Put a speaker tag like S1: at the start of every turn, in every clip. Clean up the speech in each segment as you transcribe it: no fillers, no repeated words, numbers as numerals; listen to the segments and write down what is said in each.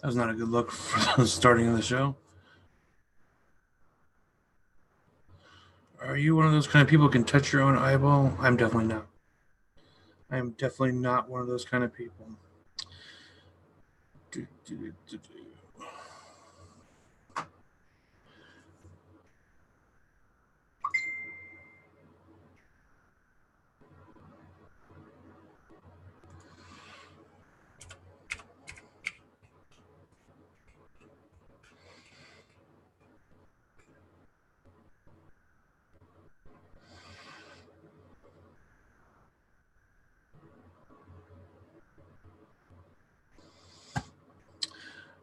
S1: That was not a good look for the starting of the show. Are you one of those kind of people who can touch your own eyeball? I'm definitely not. I'm definitely not one of those kind of people.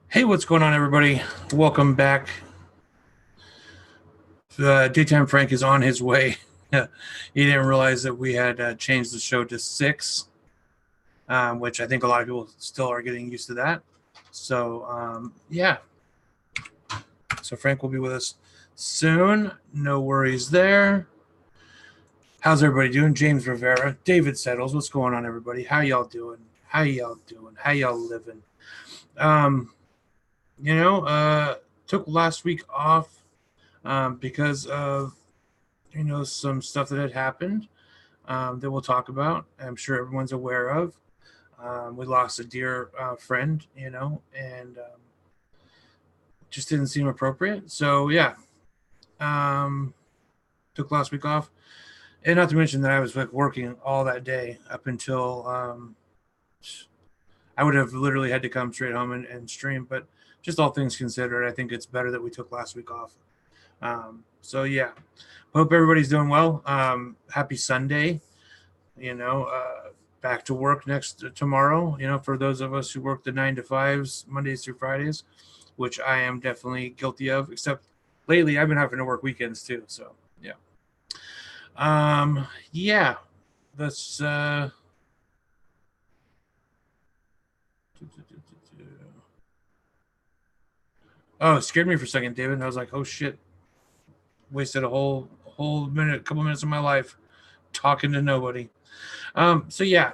S1: Hey, what's going on, everybody? Welcome back. Daytime Frank is on his way. He didn't realize that we had changed the show to 6, which I think a lot of people still are getting used to that. So, yeah. So Frank will be with us soon. No worries there. How's everybody doing? James Rivera, David Settles. What's going on, everybody? How y'all doing? How y'all living? Took last week off because of some stuff that had happened that we'll talk about. I'm sure everyone's aware of. We lost a dear friend, and just didn't seem appropriate. So yeah, took last week off, and not to mention that I was working all that day up until I would have literally had to come straight home and stream. But just all things considered, I think it's better that we took last week off. So yeah, hope everybody's doing well. Happy Sunday. Back to work tomorrow. For those of us who work the 9 to 5s, Mondays through Fridays, which I am definitely guilty of. Except lately, I've been having to work weekends too. So yeah. Yeah. Let's. Oh, it scared me for a second, David. I was like, oh shit. Wasted a whole couple minutes of my life talking to nobody. So yeah.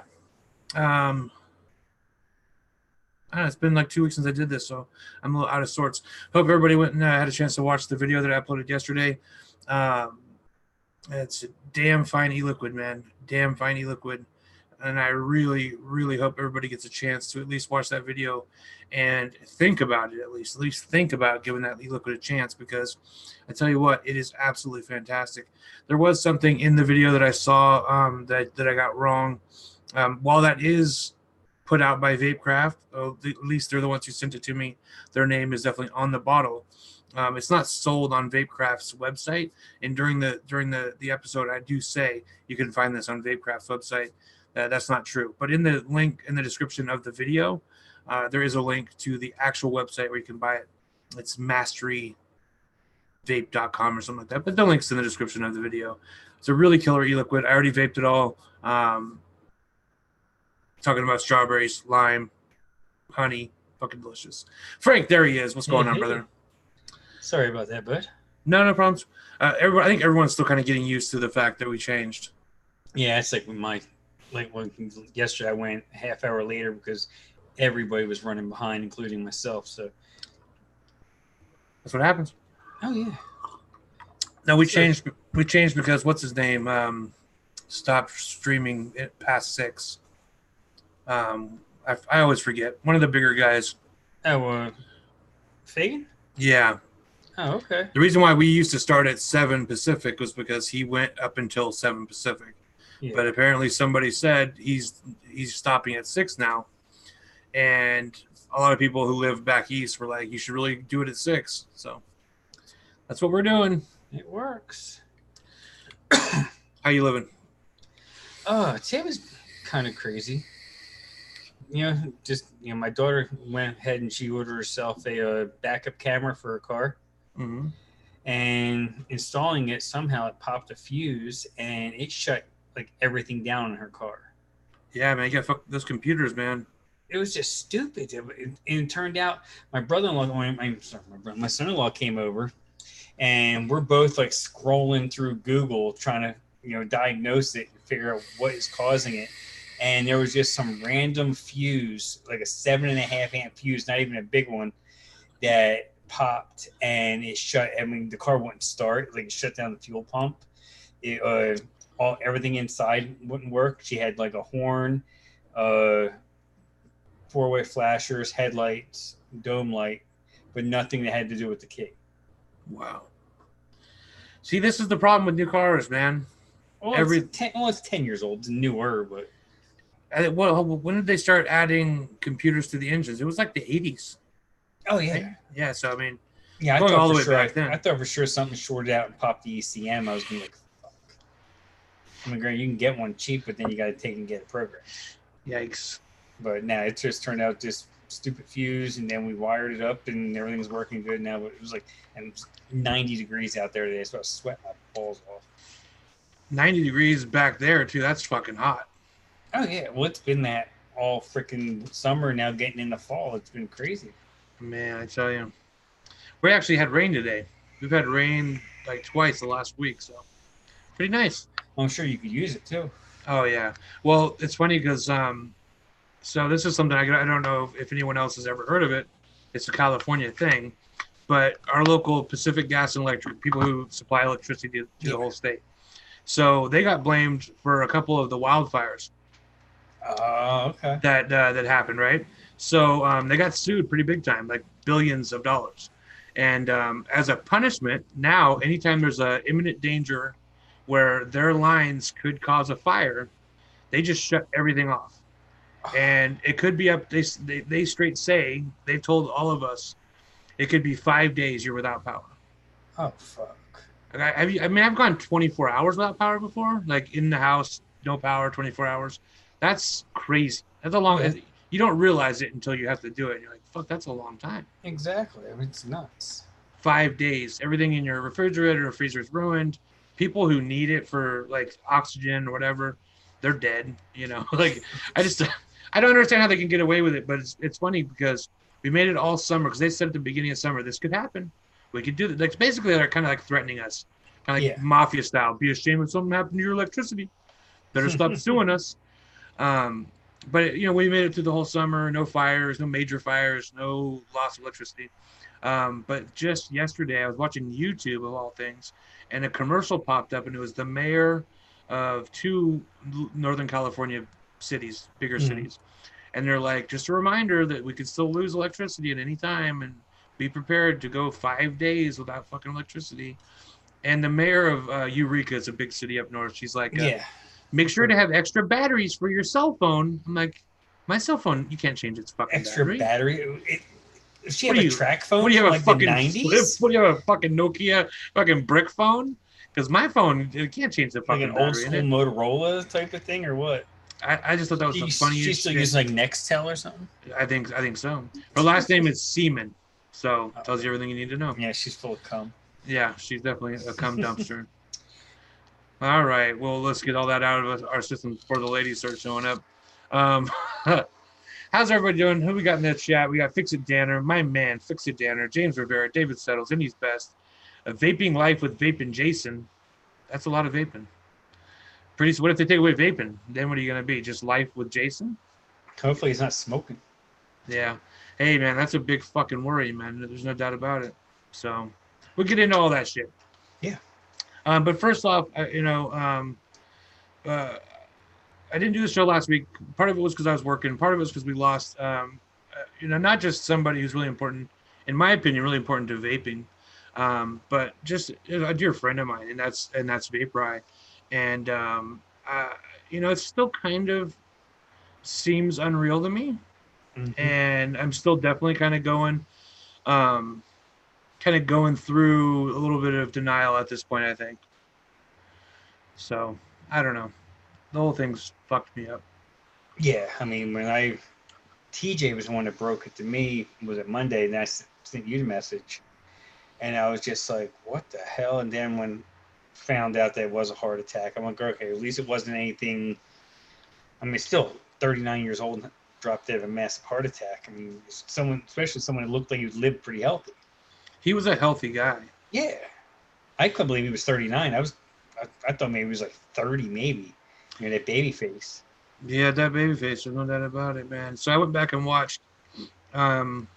S1: I don't know, it's been like 2 weeks since I did this, so I'm a little out of sorts. Hope everybody went and had a chance to watch the video that I uploaded yesterday. It's a damn fine e-liquid, man. Damn fine e-liquid. And I really, really hope everybody gets a chance to at least watch that video and think about it at least think about giving that e-liquid a chance, because I tell you what, it is absolutely fantastic. There was something in the video that I saw that I got wrong. While that is put out by Vapecraft, at least they're the ones who sent it to me, their name is definitely on the bottle. It's not sold on Vapecraft's website, and during the episode I do say you can find this on Vapecraft's website. That's not true. But in the link in the description of the video, there is a link to the actual website where you can buy it. It's masteryvape.com or something like that. But the link's in the description of the video. It's a really killer e-liquid. I already vaped it all. Talking about strawberries, lime, honey. Fucking delicious. Frank, there he is. What's going on, brother?
S2: Sorry about that, bud.
S1: No problems. I think everyone's still kind of getting used to the fact that we changed.
S2: Yeah, it's like when yesterday I went a half hour later because everybody was running behind, including myself. So
S1: that's what happens.
S2: Oh yeah.
S1: No, we changed because what's his name stopped streaming it past 6. I always forget. One of the bigger guys.
S2: Oh, Fagan?
S1: Yeah.
S2: Oh, okay.
S1: The reason why we used to start at 7 Pacific was because he went up until 7 Pacific. Yeah. But apparently somebody said he's stopping at 6 now. And a lot of people who live back east were like, you should really do it at 6. So that's what we're doing.
S2: It works.
S1: How you living?
S2: Today was kind of crazy. My daughter went ahead and she ordered herself a backup camera for her car.
S1: Mm-hmm.
S2: And installing it, somehow it popped a fuse and it shut like everything down in her car.
S1: Yeah, man, you gotta fuck those computers, man.
S2: It was just stupid. It turned out my son-in-law came over, and we're both like scrolling through Google trying to diagnose it and figure out what is causing it. and there was just some random fuse, like a 7.5 amp fuse, not even a big one, that popped and it shut. I mean, the car wouldn't start. Like it shut down the fuel pump. It, everything inside wouldn't work. She had like a horn, uh, four-way flashers, headlights, dome light, but nothing that had to do with the key.
S1: Wow. See, this is the problem with new cars, man.
S2: Well, it's 10 years old. It's newer, but
S1: well, when did they start adding computers to the engines? It was like the 80s.
S2: oh yeah,
S1: right? Yeah. So I mean,
S2: yeah.
S1: going all the way back then.
S2: I thought for sure something shorted out and popped the ECM. I was gonna be like, fuck. I mean, great, you can get one cheap, but then you got to take and get a program.
S1: Yikes.
S2: But now it just turned out just stupid fuse, and then we wired it up, and everything's working good now. But it was like, and it was 90 degrees out there today, so I was sweating my balls off.
S1: 90 degrees back there too. That's fucking hot.
S2: Oh yeah, well it's been that all freaking summer now, getting into fall. It's been crazy.
S1: Man, I tell you, we actually had rain today. We've had rain like twice the last week, so pretty nice.
S2: I'm sure you could use it too.
S1: Oh yeah. Well, it's funny because so this is something I don't know if anyone else has ever heard of it. It's a California thing, but our local Pacific Gas and Electric, people who supply electricity to the whole state, so they got blamed for a couple of the wildfires.
S2: Okay.
S1: That happened, right? So they got sued pretty big time, like billions of dollars. And as a punishment, now anytime there's a imminent danger where their lines could cause a fire, they just shut everything off. And it could be up. They straight say, they've told all of us, it could be 5 days you're without power.
S2: Oh fuck.
S1: I've gone 24 hours without power before, like in the house, no power, 24 hours. That's crazy. That's a long. You don't realize it until you have to do it. And you're like, fuck, that's a long time.
S2: Exactly. I mean, it's nuts.
S1: 5 days. Everything in your refrigerator or freezer is ruined. People who need it for like oxygen or whatever, they're dead. You know, like I don't understand how they can get away with it. But it's funny because we made it all summer because they said at the beginning of summer this could happen. We could do that. Like basically, they're kind of like threatening us, kind of like mafia style. Be ashamed if something happened to your electricity. Better stop suing us. But you know, we made it through the whole summer. No fires, no major fires, no loss of electricity. But just yesterday, I was watching YouTube of all things, and a commercial popped up, and it was the mayor of 2 Northern California cities, bigger cities, and they're like, just a reminder that we could still lose electricity at any time, and be prepared to go 5 days without fucking electricity. And the mayor of Eureka, is a big city up north. She's like, make sure to have extra batteries for your cell phone. I'm like, my cell phone, you can't change its fucking
S2: battery. Does she have a track phone?
S1: What do you have,
S2: like
S1: a fucking
S2: the 90s?
S1: Flip? What do you have, a fucking Nokia fucking brick phone? Because my phone, it can't change the fucking
S2: like an old school Motorola type of thing, or what?
S1: I just thought that was the funniest.
S2: She still uses like Nextel or something.
S1: I think so. Her last name is Seaman, so tells you everything you need to know.
S2: Yeah, she's full of cum.
S1: Yeah, she's definitely a cum dumpster. All right, well, let's get all that out of our system before the ladies start showing up. How's everybody doing? Who we got in the chat? We got Fix It Danner, my man, Fix It Danner, James Rivera, David Settles, and he's best. Vaping Life with Vaping Jason. That's a lot of vaping. Pretty. What if they take away vaping? Then what are you gonna be? Just Life with Jason?
S2: Hopefully he's not smoking.
S1: Yeah. Hey man, that's a big fucking worry, man. There's no doubt about it. So we'll get into all that shit.
S2: Yeah.
S1: But first off, I didn't do the show last week. Part of it was because I was working. Part of it was because we lost, not just somebody who's really important, in my opinion, really important to vaping, but just a dear friend of mine, and that's Vaperz. And it still kind of seems unreal to me, and I'm still definitely kind of going through a little bit of denial at this point, I think. So I don't know. The whole thing's fucked me up.
S2: Yeah, I mean, TJ was the one that broke it to me, was it Monday, and I sent you the message, and I was just like, what the hell? And then when found out that it was a heart attack, I'm like, okay, at least it wasn't anything. I mean, still 39 years old, dropped dead of a massive heart attack. I mean, especially someone that looked like he lived pretty healthy.
S1: He was a healthy guy.
S2: Yeah. I couldn't believe he was 39. I thought maybe he was like 30, maybe. That baby face.
S1: Yeah, that baby face, there's no doubt about it, man. So I went back and watched. Um,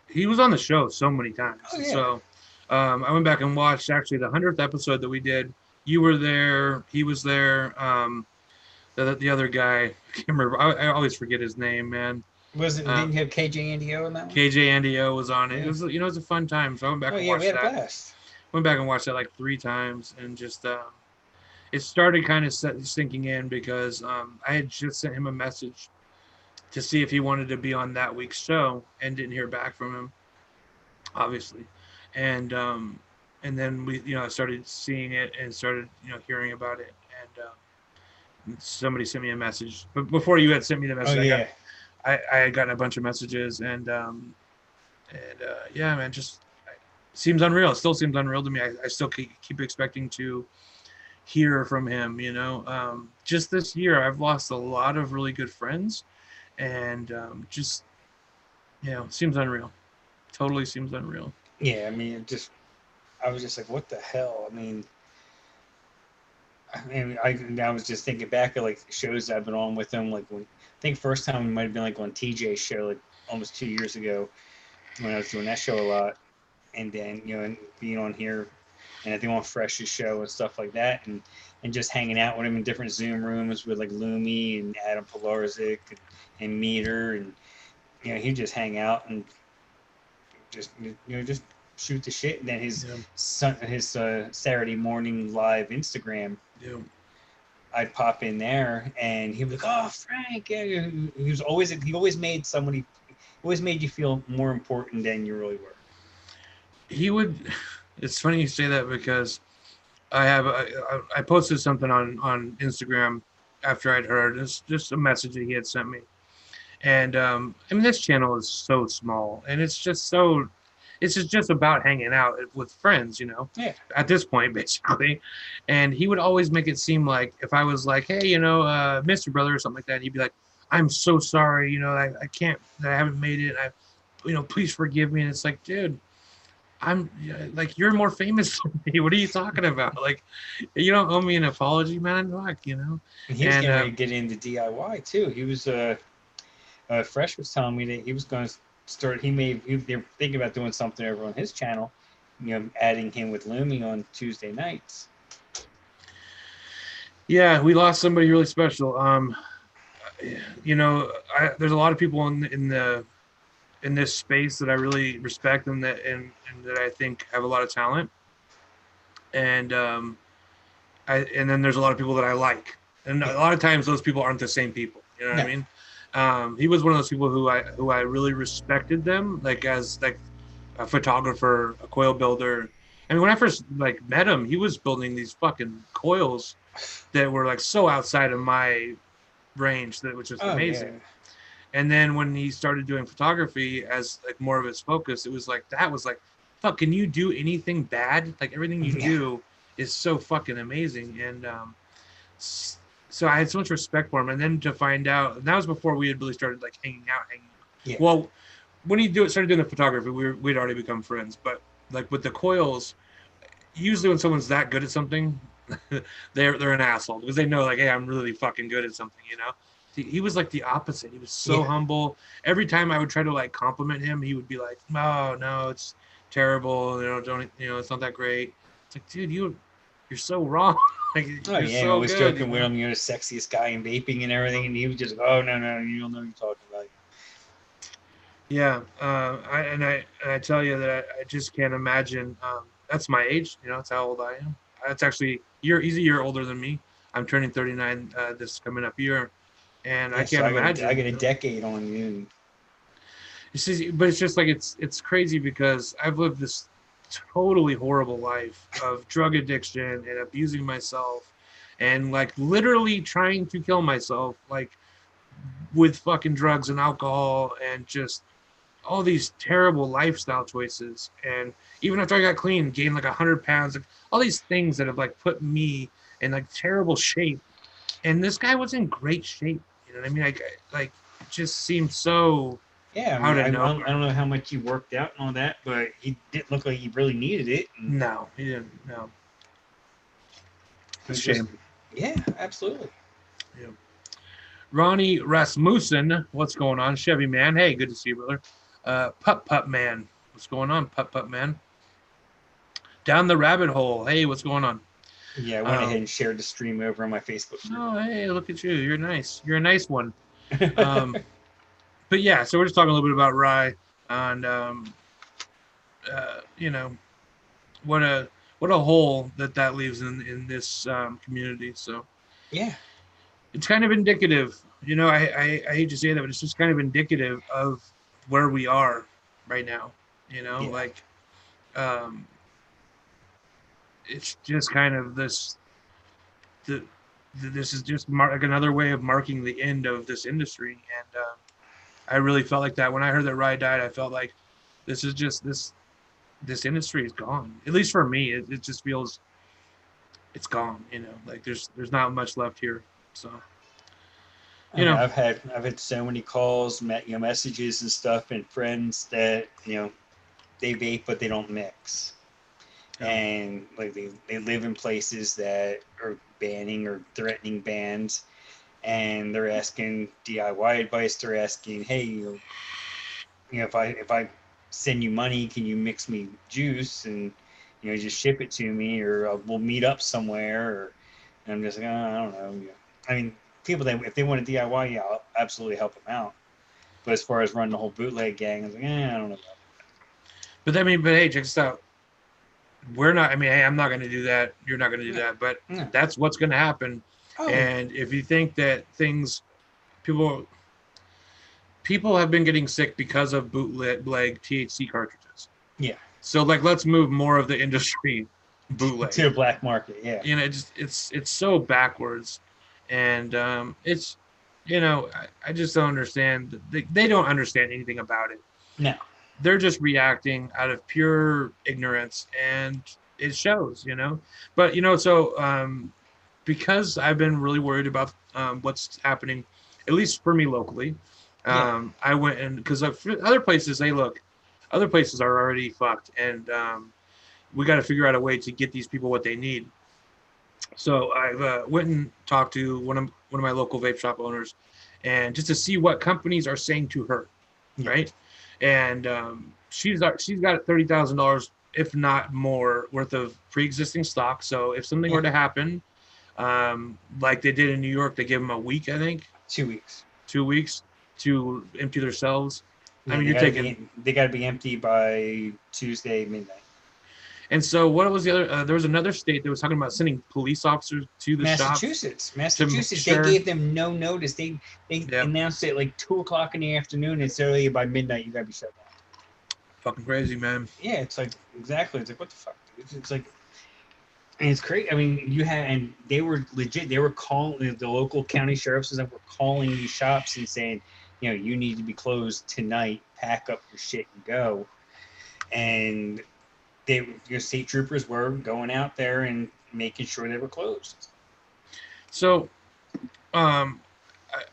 S1: he was on the show so many times,
S2: Oh
S1: and
S2: yeah.
S1: so I went back and watched actually the 100th episode that we did. You were there. He was there. The other guy, I can't remember. I always forget his name, man.
S2: Wasn't
S1: Uh,
S2: didn't you have KJ Andio in that one?
S1: KJ Andio was on it. It
S2: Yeah.
S1: was it was a fun time. So I went back
S2: Oh
S1: and
S2: yeah, we
S1: watched
S2: had a
S1: that.
S2: blast.
S1: Went back and watched that like 3 times, and just it started kind of sinking in because I had just sent him a message to see if he wanted to be on that week's show and didn't hear back from him, obviously. And and then we started seeing it and started hearing about it, and somebody sent me a message. But before you had sent me the
S2: Oh
S1: message,
S2: yeah.
S1: I had gotten a bunch of messages, yeah, man, just seems unreal. It still seems unreal to me. I still keep expecting to hear from him. Just this year, I've lost a lot of really good friends, and just seems unreal. Totally seems unreal.
S2: Yeah, I mean, I was just like, what the hell? I was just thinking back at like shows I've been on with him. Like when I think first time we might have been like on TJ's show like almost 2 years ago when I was doing that show a lot, and then and being on here, and I think on Fresh's show and stuff like that, and just hanging out with him in different Zoom rooms with like Lumi and Adam Pilarczyk and Meter, and he'd just hang out and just shoot the shit. And then
S1: Yeah,
S2: his Saturday morning live Instagram,
S1: yeah.
S2: I'd pop in there and he'd be like, "Oh, Frank," yeah. He always made you feel more important than you really were.
S1: He would. It's funny you say that because I posted something on Instagram after I'd heard. It's just a message that he had sent me. And I mean, this channel is so small, and it's just about hanging out with friends,
S2: Yeah.
S1: at this point, basically. And he would always make it seem like if I was like, hey, Mr. Brother or something like that, he'd be like, I'm so sorry, I can't, I haven't made it. Please forgive me. And it's like, dude, I'm like, you're more famous than me. What are you talking about? Like, you don't owe me an apology, man. Fuck.
S2: And he was
S1: And
S2: getting ready to get into DIY too. He was Fresh was telling me that he was going to start. They're thinking about doing something over on his channel. Adding him with Lumi on Tuesday nights.
S1: yeah, we lost somebody really special. There's a lot of people in this space that I really respect and that I think have a lot of talent, and and then there's a lot of people that I like, and a
S2: Yeah.
S1: lot of times those people aren't the same people. You know what I
S2: No.
S1: mean? He was one of those people who I really respected them, like as like a photographer, a coil builder. I mean, when I first like met him, he was building these fucking coils that were like so outside of my range that was just
S2: Oh yeah.
S1: amazing. And then when he started doing photography as like more of his focus, it was like that was like, fuck, can you do anything bad? Like everything you
S2: Yeah.
S1: do is so fucking amazing. And so I had so much respect for him. And then to find out, and that was before we had really started like hanging out.
S2: Yeah.
S1: Well, when he started doing the photography, we'd already become friends. But like with the coils, usually when someone's that good at something, they're an asshole because they know like, hey, I'm really fucking good at something. He was like the opposite. He was so
S2: Yeah.
S1: humble. Every time I would try to like compliment him, he would be like, "Oh no, it's terrible. Don't it's not that great." It's like, dude, you're so wrong. Like
S2: Oh
S1: you're
S2: yeah. And
S1: so
S2: always
S1: good.
S2: joking with him, the sexiest guy in vaping and everything, and he was just, "Oh no, you don't know what you're talking about."
S1: Yeah, I tell you that I just can't imagine. That's my age. That's how old I am. That's actually he's a year older than me. I'm turning 39 this coming up year, and I
S2: Yeah. So
S1: can't
S2: I
S1: imagine.
S2: got a decade on you.
S1: But it's just like it's crazy because I've lived this totally horrible life of drug addiction and abusing myself, and like literally trying to kill myself, like with fucking drugs and alcohol and just all these terrible lifestyle choices. And even after I got clean, gained like 100 pounds, like all these things that have like put me in like terrible shape. And this guy was in great shape. You know what I mean? Like it just seemed so
S2: Yeah, I
S1: out
S2: mean,
S1: of
S2: I
S1: nowhere.
S2: don't know how much he worked out and all that, but he didn't look like he really needed it. And
S1: No, he didn't. No,
S2: he
S1: it's a
S2: just,
S1: shame.
S2: yeah, absolutely.
S1: Yeah. Ronnie Rasmussen, what's going on? Chevy Man, hey, good to see you, brother. Pup Man, what's going on? Pup Man. Down the rabbit hole, hey, what's going on?
S2: Yeah, I went ahead and shared the stream over on my Facebook group.
S1: Oh, hey, look at you. You're nice. You're a nice one. But yeah, so we're just talking a little bit about rye and you know, what a hole that leaves in this community. So
S2: yeah,
S1: it's kind of indicative. You know, I hate to say that, but it's just kind of indicative of where we are right now. You know,
S2: yeah.
S1: like um, it's just kind of this is just like another way of marking the end of this industry, and I really felt like that when I heard that Rye died. I felt like this is just this industry is gone. At least for me, it just feels it's gone. You know, like there's not much left here. So
S2: I
S1: you
S2: mean,
S1: know,
S2: I've had so many calls, messages and stuff, and friends that they vape but they don't mix, and like they live in places that are banning or threatening bans, and they're asking DIY advice. They're asking, hey, if I send you money, can you mix me juice and just ship it to me, or we'll meet up somewhere? Or and I'm just like, I don't know. I mean, people that if they want to DIY, yeah, I'll absolutely help them out. But as far as running the whole bootleg gang, I was like, I don't know.
S1: but I mean, but hey, check this out. We're not. I mean, hey, I'm not going to do that. You're not going to do
S2: No,
S1: that. But
S2: no.
S1: that's what's going to happen.
S2: Oh yeah,
S1: And if you think that people people have been getting sick because of bootleg THC cartridges.
S2: yeah.
S1: So like, let's move more of the industry bootleg.
S2: To the black market, yeah.
S1: You know, it's so backwards, and it's I just don't understand. They don't understand anything about it.
S2: No.
S1: They're just reacting out of pure ignorance, and it shows. But so because I've been really worried about what's happening, at least for me locally.
S2: Yeah.
S1: I went and because other places, other places are already fucked, and we got to figure out a way to get these people what they need. So I've went and talked to one of my local vape shop owners, and just to see what companies are saying to her,
S2: Yeah.
S1: right? And she's got $30,000, if not more, worth of pre-existing stock. So if something were to happen, like they did in New York, they give them a week, I think.
S2: 2 weeks.
S1: 2 weeks to empty their cells.
S2: Yeah,
S1: I mean,
S2: they got to be empty by Tuesday midnight.
S1: And so what was the other? There was another state that was talking about sending police officers to the
S2: Massachusetts.
S1: shops.
S2: Massachusetts.
S1: Sure.
S2: They gave them no notice. They announced it like 2:00 in the afternoon, and so by midnight you gotta be shut down.
S1: Fucking crazy, man.
S2: Yeah, it's like exactly. It's like what the fuck, dude? It's like, and it's crazy. I mean, and they were legit. They were calling the local county sheriffs and were calling these shops and saying, you need to be closed tonight. Pack up your shit and go. And your state troopers were going out there and making sure they were closed.
S1: So, I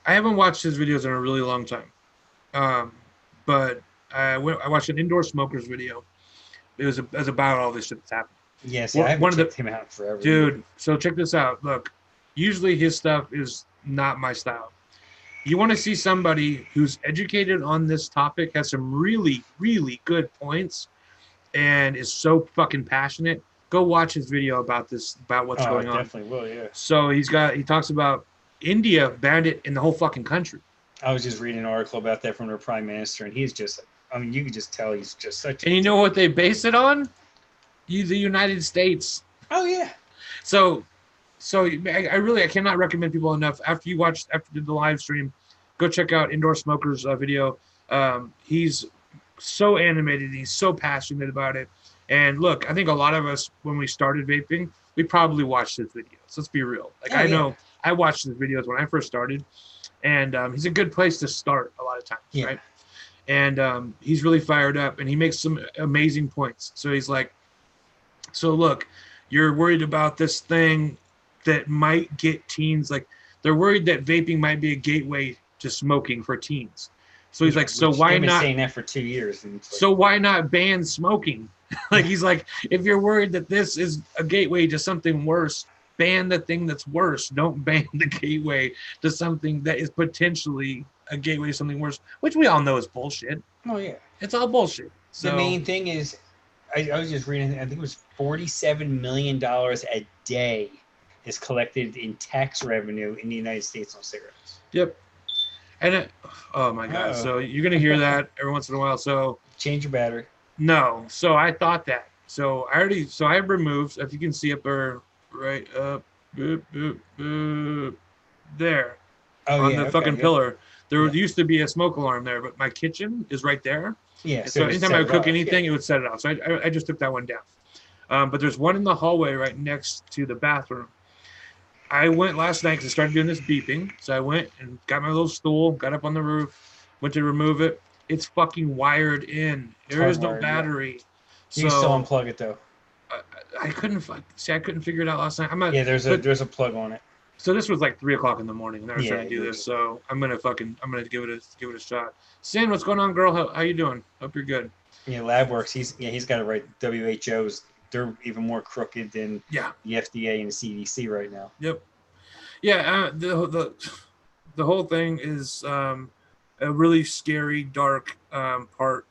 S1: haven't watched his videos in a really long time, but I watched an indoor smokers video. It was about all this shit that's happening.
S2: Yes, I haven't checked him out forever.
S1: Dude, so check this out. Look, usually his stuff is not my style. You want to see somebody who's educated on this topic, has some really, really good points, and is so fucking passionate. Go watch his video about what's going on.
S2: Definitely will, yeah.
S1: So he talks about India banned it in the whole fucking country.
S2: I was just reading an article about that from their prime minister, and he's just, I mean, you can just tell he's just such.
S1: And you know what they base it on? The United States.
S2: Oh yeah.
S1: So I cannot recommend people enough. After you did the live stream, go check out Indoor Smokers video. He's so animated. He's so passionate about it. And look, I think a lot of us, when we started vaping, we probably watched his videos. Let's be real. I know I watched his videos when I first started, and he's a good place to start a lot of times, right? And he's really fired up, and he makes some amazing points. So he's like, so look, you're worried about this thing that might get teens, like they're worried that vaping might be a gateway to smoking for teens. So he's like, so why not? I've
S2: been saying that for 2 years.
S1: So why not ban smoking? Like he's like, if you're worried that this is a gateway to something worse, ban the thing that's worse. Don't ban the gateway to something that is potentially a gateway to something worse, which we all know is bullshit.
S2: Oh yeah.
S1: It's all bullshit.
S2: The
S1: So
S2: main thing is, I was just reading. I think it was $47 million a day is collected in tax revenue in the United States on cigarettes.
S1: yep. And oh my god.
S2: Uh-oh.
S1: So you're gonna hear that every once in a while. So
S2: Change your battery.
S1: no. So I thought that. So I removed, if you can see up there, right up, boop, boop, boop, there
S2: Oh
S1: on
S2: yeah,
S1: the
S2: okay,
S1: fucking
S2: yeah.
S1: pillar. There
S2: Yeah.
S1: used to be a smoke alarm there, but my kitchen is right there.
S2: Yeah,
S1: So
S2: it
S1: anytime
S2: set
S1: I
S2: it
S1: would cook
S2: off,
S1: anything,
S2: yeah.
S1: it would set it off. So I just took that one down. But there's one in the hallway right next to the bathroom. I went last night because I started doing this beeping. So I went and got my little stool, got up on the roof, went to remove it. It's fucking wired in.
S2: It's
S1: There is no
S2: hardwired, yeah.
S1: battery.
S2: You can still
S1: So
S2: unplug it though.
S1: I couldn't see. I couldn't figure it out last night. I'm not.
S2: Yeah, there's
S1: But
S2: a plug on it.
S1: so this was like 3 o'clock in the morning, and I was
S2: Yeah,
S1: trying to do
S2: you're
S1: this.
S2: good.
S1: So I'm gonna give it a shot. Sin, what's going on, girl? How you doing? Hope you're good.
S2: Yeah, LabWorks. He's got it right. WHO's, they're even more crooked than
S1: Yeah.
S2: the FDA and the CDC right now.
S1: Yep. Yeah. The whole thing is a really scary, dark part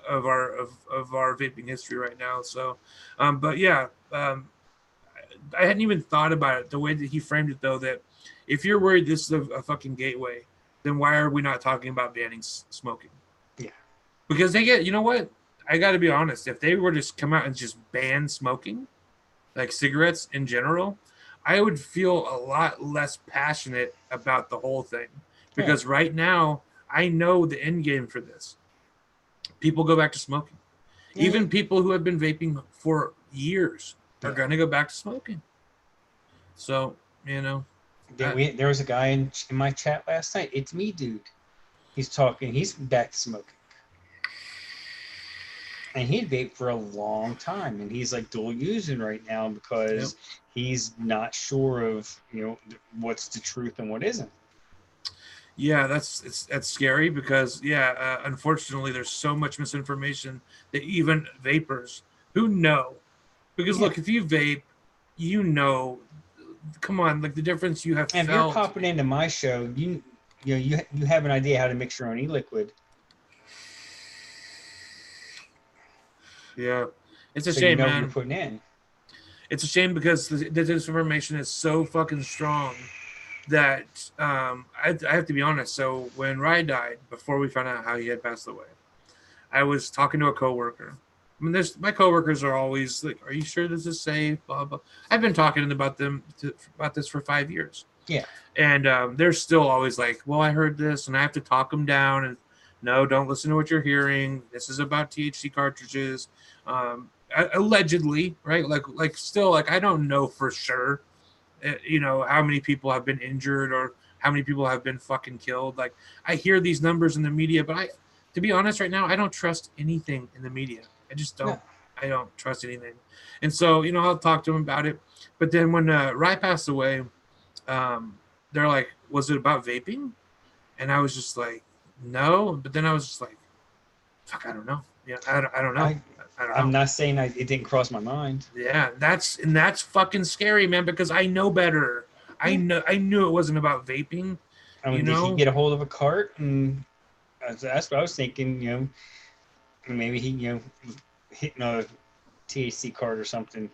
S1: of our vaping history right now. So, but yeah, I hadn't even thought about it the way that he framed it, though. That if you're worried this is a fucking gateway, then why are we not talking about banning smoking?
S2: Yeah.
S1: Because you know what? I got to be honest. If they were to come out and just ban smoking, like cigarettes in general, I would feel a lot less passionate about the whole thing. Because right now, I know the end game for this. People go back to smoking.
S2: Yeah.
S1: Even people who have been vaping for years are going to go back to smoking. So, you know.
S2: There was a guy in my chat last night. It's me, dude. He's talking. He's back to smoking. And he'd vaped for a long time. And he's like dual using right now because he's not sure of, what's the truth and what isn't.
S1: Yeah, that's scary because unfortunately there's so much misinformation that even vapers who know, because look, if you vape, come on, like the difference you have
S2: and
S1: felt.
S2: If you're popping into my show, you have an idea how to mix your own e-liquid.
S1: Yeah, it's a shame,
S2: man.
S1: what
S2: you're putting in.
S1: It's a shame because the disinformation is so fucking strong that I have to be honest. So when Rye died, before we found out how he had passed away, I was talking to a coworker. I mean, my coworkers are always like, "Are you sure this is safe?" Blah blah. I've been talking about this for 5 years.
S2: Yeah,
S1: and they're still always like, "Well, I heard this," and I have to talk them down. And no, don't listen to what you're hearing. This is about THC cartridges, allegedly, right? Like still, like I don't know for sure. How many people have been injured or how many people have been fucking killed. Like I hear these numbers in the media, but to be honest right now, I don't trust anything in the media. I just don't. No. I don't trust anything. And so, I'll talk to them about it. But then when Rye passed away, they're like, was it about vaping? And I was just like, no. But then I was just like, fuck, I don't know. Yeah, I don't know.
S2: I'm not saying it didn't cross my mind.
S1: Yeah, that's fucking scary, man, because I know better. I knew it wasn't about vaping.
S2: Did he get a hold of a cart? And that's what I was thinking, maybe he, hitting a THC cart or something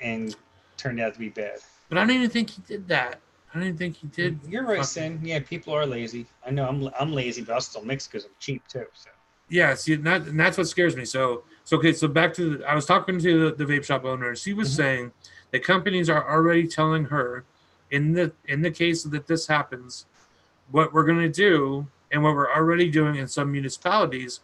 S2: and turned out to be bad.
S1: But I don't even think he did that. I don't even think he did.
S2: You're right, Sin. Yeah, people are lazy. I know I'm lazy, but I'll still mix because I'm cheap too. So.
S1: Yeah, see, and that's what scares me. So back to I was talking to the vape shop owners. He was saying that companies are already telling her, in the case that this happens, what we're going to do and what we're already doing in some municipalities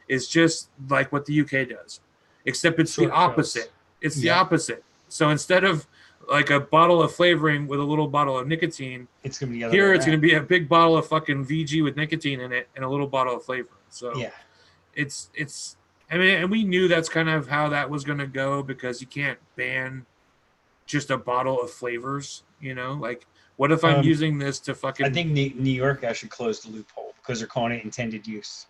S1: is just like what the UK does, except it's the opposite. It's the opposite. So instead of like a bottle of flavoring with a little bottle of nicotine,
S2: it's going to be
S1: it's going to be a big bottle of fucking VG with nicotine in it and a little bottle of flavor. So it's I mean, and we knew that's kind of how that was going to go because you can't ban just a bottle of flavors, like what if I'm using this to fucking...
S2: I think New York actually closed the loophole because they're calling it intended use.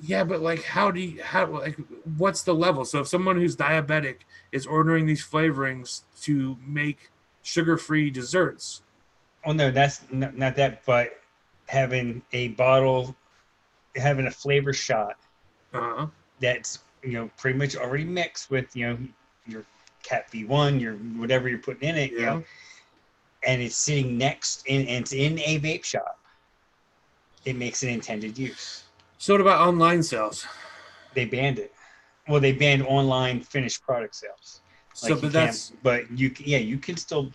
S1: Yeah, but like, like, what's the level? So if someone who's diabetic is ordering these flavorings to make sugar-free desserts,
S2: Oh no, that's not that, but having a bottle, having a flavor shot
S1: uh,
S2: that's pretty much already mixed with your Cat V1, your whatever you're putting in it,
S1: yeah.
S2: and it's sitting next in and it's in a vape shop. It makes an intended use.
S1: So what about online sales?
S2: They banned it. Well, they banned online finished product sales.
S1: So,
S2: Like you
S1: but
S2: can't,
S1: that's
S2: but you can still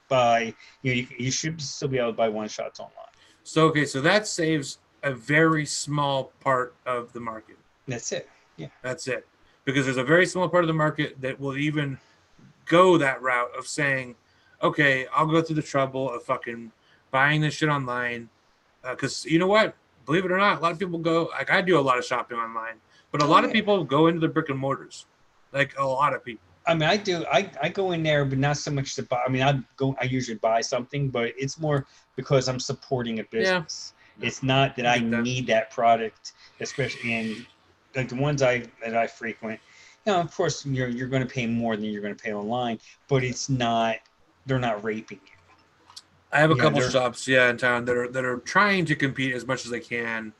S2: buy. You should still be able to buy one shots online.
S1: so okay. So that saves a very small part of the market.
S2: That's it. Yeah.
S1: That's it, because there's a very small part of the market that will even go that route of saying, okay, I'll go through the trouble of fucking buying this shit online. Because you know what? Believe it or not, a lot of people go, like, I do a lot of shopping online, but a
S2: Oh
S1: lot of
S2: yeah.
S1: people go into the brick and mortars. Like, a lot of people.
S2: I mean, I do. I go in there, but not so much to buy. I mean, I usually buy something, but it's more because I'm supporting a
S1: Yeah,
S2: business. It's not that
S1: I
S2: I
S1: get that.
S2: need that product, especially in like the ones that I frequent. Of course, you're going to pay more than you're going to pay online, but it's not. They're not raping you.
S1: I have a couple
S2: They're
S1: shops, yeah, in town that are trying to compete as much as they can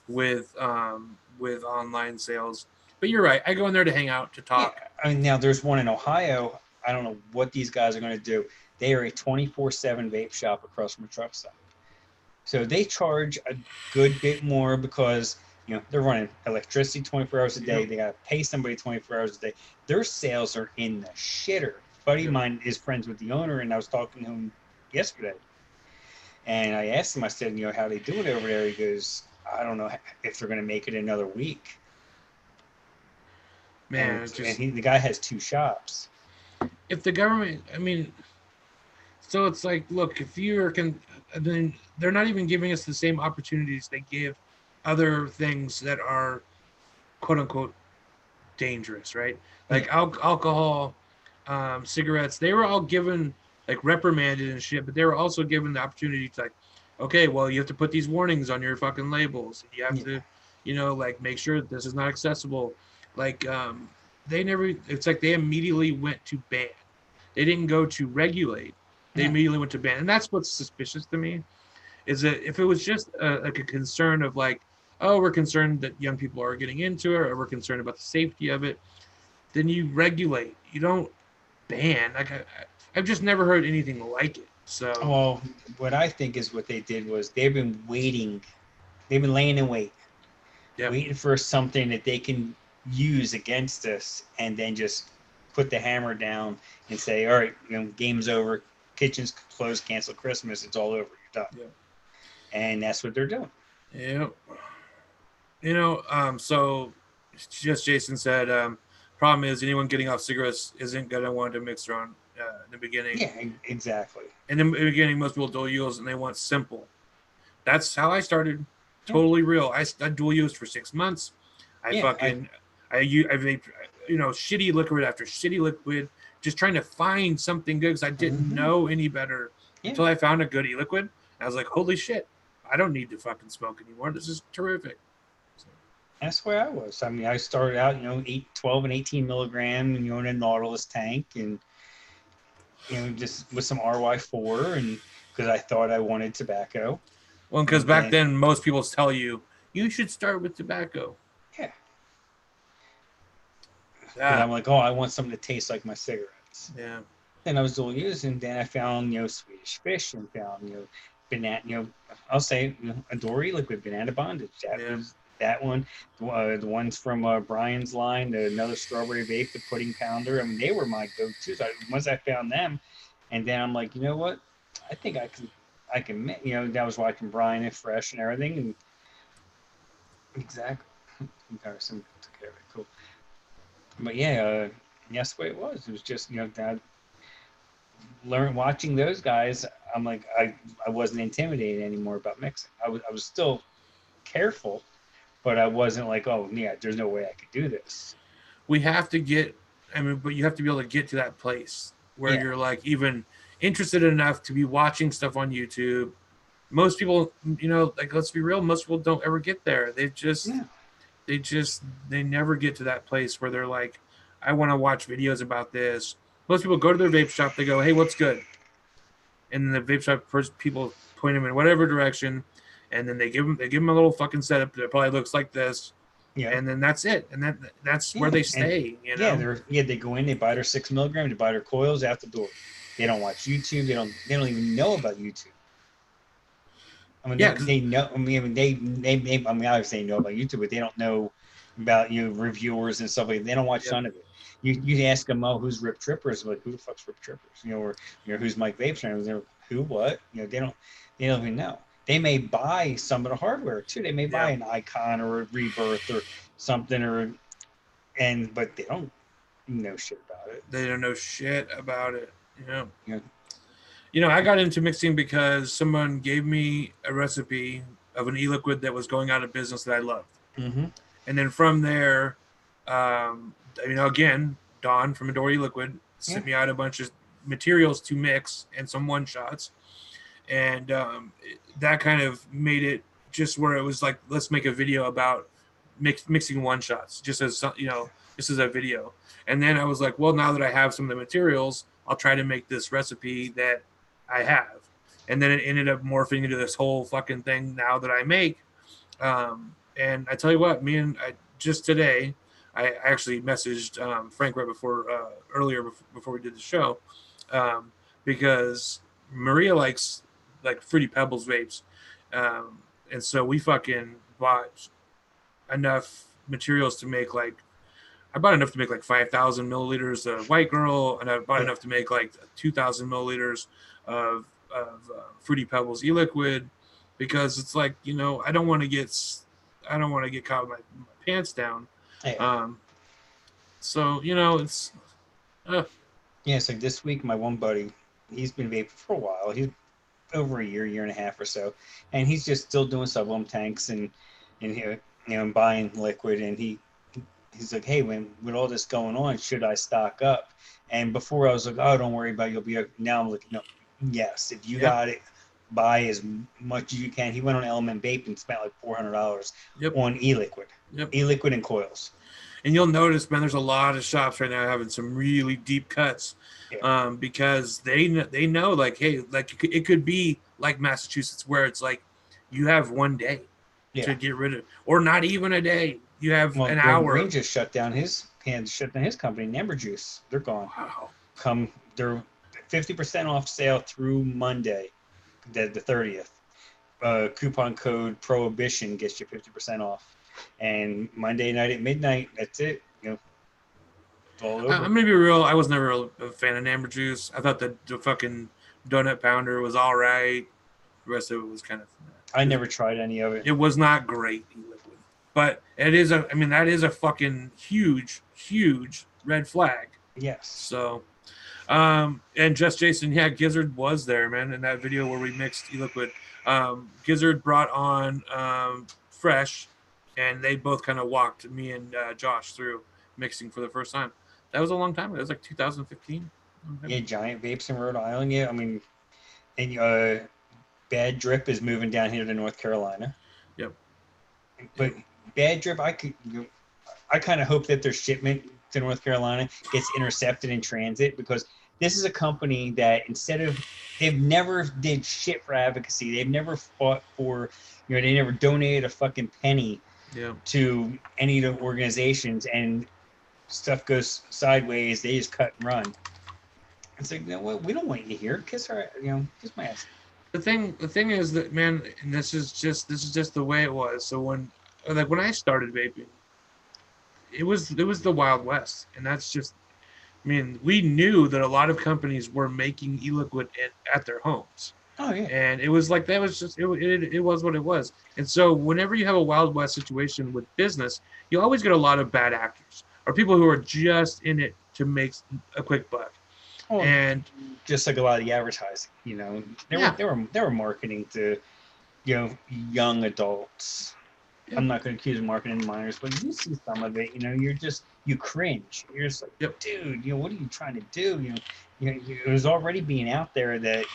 S1: with online sales. But you're right. I go in there to hang out, to
S2: yeah.
S1: talk.
S2: I mean, now there's one in Ohio. I don't know what these guys are going to do. They are a 24/7 vape shop across from a truck stop. So they charge a good bit more because they're running electricity 24 hours a day.
S1: Yep.
S2: They got to pay somebody 24 hours a day. Their sales are in the shitter. A buddy of
S1: Yep.
S2: mine is friends with the owner, and I was talking to him yesterday. And I asked him, I said, how they doing over there? He goes, I don't know if they're going to make it another week.
S1: Man,
S2: And
S1: it's
S2: and
S1: just
S2: the guy has two shops.
S1: if the government, I mean, so it's like, look, if you're then they're not even giving us the same opportunities they give other things that are quote unquote dangerous, right?
S2: Yeah,
S1: Like alcohol, cigarettes. They were all given, like, reprimanded and shit, but they were also given the opportunity to, like, okay, well, you have to put these warnings on your fucking labels. You have
S2: yeah,
S1: to, like, make sure that this is not accessible. Like, they never. It's like they immediately went to ban. They didn't go to regulate. They
S2: no,
S1: immediately went to ban, and that's what's suspicious to me. Is that if it was just like a concern of, like, oh, we're concerned that young people are getting into it, or we're concerned about the safety of it, then you regulate. You don't ban. Like, I've just never heard anything like it. So
S2: well, what I think is what they did was they've been waiting. They've been laying in wait,
S1: yep,
S2: waiting for something that they can use against us, and then just put the hammer down and say, "All right, game's over. Kitchen's closed. Cancel Christmas. It's all over. You're done."
S1: yep,
S2: And that's what they're doing.
S1: yep. So just Jason said, problem is anyone getting off cigarettes isn't gonna want to mix their own in the beginning.
S2: Yeah, exactly.
S1: In the beginning, most people dual use and they want simple. That's how I started.
S2: Yeah,
S1: Totally real. I dual used for 6 months. I
S2: yeah.
S1: fucking I vaped, shitty liquid after shitty liquid, just trying to find something good because I didn't
S2: Mm-hmm.
S1: know any better
S2: Yeah,
S1: until I found a good e-liquid. I was like, holy shit, I don't need to fucking smoke anymore. This is terrific. So,
S2: that's where I was. I mean, I started out, 12 and 18 milligram, in a Nautilus tank, and just with some RY4, and because I thought I wanted tobacco,
S1: well, because
S2: and
S1: back
S2: then
S1: then most people tell you you should start with tobacco.
S2: yeah, because
S1: Ah,
S2: I'm like, oh, I want something that tastes like my cigarettes.
S1: yeah,
S2: Then I was dual using. Then I found Swedish Fish and found banana. I'll say a Dory liquid banana bondage. That
S1: yeah.
S2: was that one. The ones from Brian's line, another strawberry vape, the pudding pounder. I mean, they were my go-tos. Once I found them, and then I'm like, you know what? I think I can. That was watching Brian and Fresh and everything, and exactly comparison took care of it. Cool. But yeah, that's the way it was. It was just that learn watching those guys. I'm like I wasn't intimidated anymore about mixing. I was still careful, but I wasn't like, oh yeah, there's no way I could do this.
S1: We have to get. I mean, but you have to be able to get to that place where
S2: Yeah,
S1: you're, like, even interested enough to be watching stuff on YouTube. Most people, like, let's be real, most people don't ever get there. They just
S2: no,
S1: they never get to that place where they're like, I want to watch videos about this. Most people go to their vape shop, they go, hey, what's good? And then the vape shop first people point them in whatever direction, and then they give them a little fucking setup that probably looks like this,
S2: Yeah.
S1: and then that's it, and that's where
S2: Yeah.
S1: they
S2: And
S1: stay, you
S2: yeah,
S1: know.
S2: they go in, they buy their 6 milligram, they buy their coils out the door. They don't watch YouTube. They don't even know about YouTube. I mean,
S1: Yeah, because
S2: they know. I mean, I mean, obviously they know about YouTube, but they don't know about reviewers and stuff like that. They don't watch
S1: yep,
S2: none of it. You ask them, oh, who's Rip Trippers? Like, who the fuck's Rip Trippers? Or who's Mike Vapes? And they're who, what? They don't even know. They may buy some of the hardware too. They may buy
S1: yeah,
S2: an Icon or a Rebirth or something, but they don't know shit about it.
S1: they don't know shit about it, you know.
S2: You know,
S1: I got into mixing because someone gave me a recipe of an e-liquid that was going out of business that I loved.
S2: mm-hmm.
S1: And then from there, again, Don from Adore E-Liquid
S2: Yeah,
S1: sent me out a bunch of materials to mix and some one-shots. And that kind of made it just where it was like, let's make a video about mixing one-shots, just as, this is a video. And then I was like, well, now that I have some of the materials, I'll try to make this recipe that I have. And then it ended up morphing into this whole fucking thing now that I make. And I tell you what, just today, I actually messaged Frank right before earlier before we did the show, because Maria likes like Fruity Pebbles vapes, and so we fucking bought enough materials to make like I bought enough to make like 5,000 milliliters of White Girl, and I bought
S2: yeah,
S1: enough to make like 2,000 milliliters of Fruity Pebbles e-liquid, because it's like I don't want to get caught with my pants down.
S2: yeah.
S1: Um, so it's
S2: Yeah, so this week, my one buddy, he's been vaping for a while. He's over a year and a half or so, and he's just still doing sub-ohm tanks and buying liquid. And he's like, hey, when with all this going on, should I stock up? And before I was like, oh, don't worry about it, you'll be. Now I'm like, no, yes, if you
S1: yep,
S2: got it, buy as much as you can. He went on Element Vape and spent like $400
S1: yep,
S2: on e-liquid,
S1: yep.
S2: e-liquid and coils.
S1: And you'll notice, man, there's a lot of shops right now having some really deep cuts,
S2: Yeah,
S1: because they know, like, hey, like it could be like Massachusetts, where it's like you have one day
S2: yeah.
S1: to get rid of, or not even a day. You have
S2: Well,
S1: an
S2: Green
S1: hour.
S2: Green just shut down his company, Number Juice. They're gone.
S1: Wow.
S2: They're 50% off sale through Monday, the 30th. Coupon code Prohibition gets you 50% off. And Monday night at midnight, that's it. It's all
S1: I'm
S2: over.
S1: gonna be real. I was never a fan of Amber Juice. I thought the fucking donut pounder was all right. The rest of it was kind of.
S2: I never tried any of it.
S1: It was not great e-liquid, but it is a. I mean, that is a fucking huge red flag.
S2: Yes.
S1: So, and Just Jason, yeah, Gizzard was there, man, in that video where we mixed e-liquid. Gizzard brought on Fresh, and they both kind of walked me and Josh through mixing for the first time. That was a long time ago. It was like 2015.
S2: Yeah, Giant Vapes in Rhode Island. Yeah, I mean, and Bad Drip is moving down here to North Carolina.
S1: Yep.
S2: But Bad Drip, I kind of hope that their shipment to North Carolina gets intercepted in transit, because this is a company that they've never did shit for advocacy. They've never fought for, they never donated a fucking penny to any of the organizations, and stuff goes sideways. They just cut and run. It's like, we don't want you here. Kiss my ass.
S1: The thing is that, man, and this is just the way it was. So when I started vaping, it was the Wild West, and that's just. I mean, we knew that a lot of companies were making e-liquid at their homes.
S2: Oh yeah.
S1: And it was like that was just it was what it was. And so whenever you have a Wild West situation with business, you always get a lot of bad actors or people who are just in it to make a quick buck.
S2: Well,
S1: and
S2: just like a lot of the advertising, they were marketing to, young adults.
S1: Yep.
S2: I'm not going to accuse marketing minors, but you see some of it. You cringe. You're just like,
S1: yep.
S2: Dude, what are you trying to do? It was already being out there that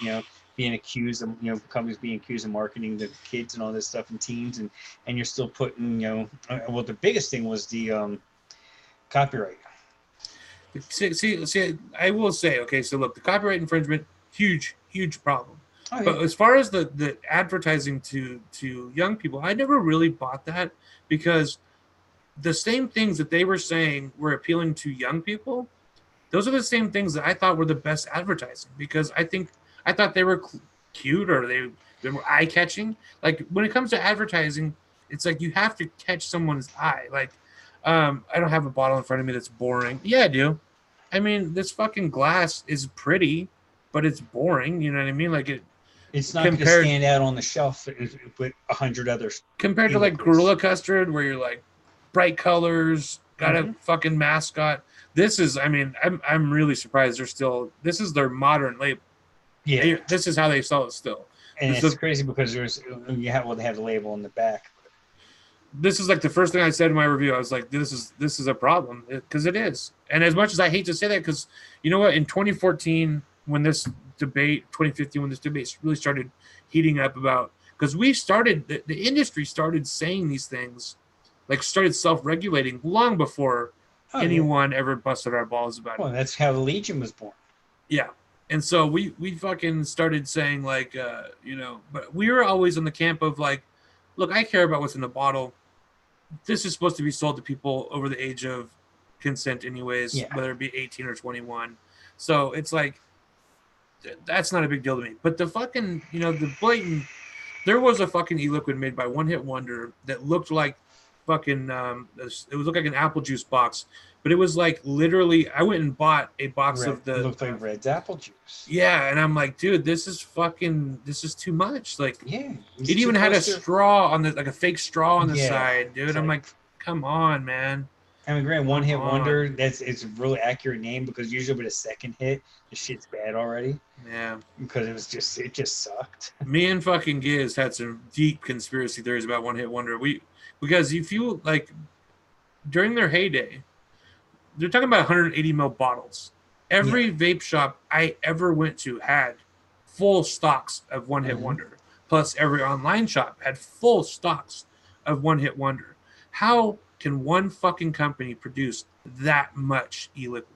S2: being accused of, companies being accused of marketing the kids and all this stuff and teens, and you're still putting, well, the biggest thing was the copyright.
S1: See, I will say, okay, so look, the copyright infringement, huge problem.
S2: Oh yeah.
S1: But as far as the advertising to young people, I never really bought that, because the same things that they were saying were appealing to young people, those are the same things that I thought were the best advertising, because I thought they were cute, or they were eye catching. Like, when it comes to advertising, it's like you have to catch someone's eye. Like, I don't have a bottle in front of me that's boring. Yeah, I do. I mean, this fucking glass is pretty, but it's boring. You know what I mean? Like, it
S2: It's not going to
S1: compared
S2: stand out on the shelf with 100 other
S1: compared to like
S2: e-liquids.
S1: Gorilla Custard, where you're like bright colors, got a fucking mascot. This is, I mean, I'm really surprised they're still. This is their modern label.
S2: Yeah,
S1: This is how they sell it still.
S2: and
S1: This
S2: it's
S1: is,
S2: crazy because they have the label on the back.
S1: this is like the first thing I said in my review. I was like, this is a problem, because it is. And as much as I hate to say that, because you know what, in 2014, when this debate, 2015, when this debate really started heating up about, because we started, the industry started saying these things, like started self-regulating long before anyone ever busted our balls about it.
S2: Well, that's how the Legion was born.
S1: Yeah. And so we fucking started saying, like, but we were always in the camp of like, look, I care about what's in the bottle. This is supposed to be sold to people over the age of consent anyways, whether it be 18 or 21. So it's like, that's not a big deal to me. But the fucking, the blatant, there was a fucking e-liquid made by One Hit Wonder that looked like fucking, it was look like an apple juice box, but it was like literally, I went and bought a box of the.
S2: It looked like Red's apple juice.
S1: Yeah, and I'm like, dude, this is too much. Like,
S2: yeah,
S1: it even had a straw on the, like a fake straw on the side, dude. I'm like, come on, man.
S2: I mean, granted, One Hit Wonder, it's a really accurate name, because usually with a second hit, the shit's bad already.
S1: Yeah.
S2: Because it just sucked.
S1: Me and fucking Giz had some deep conspiracy theories about One Hit Wonder. Because if you, like, during their heyday, they're talking about 180 ml bottles. Every vape shop I ever went to had full stocks of One Hit Wonder. Plus, every online shop had full stocks of One Hit Wonder. How can one fucking company produce that much e-liquid?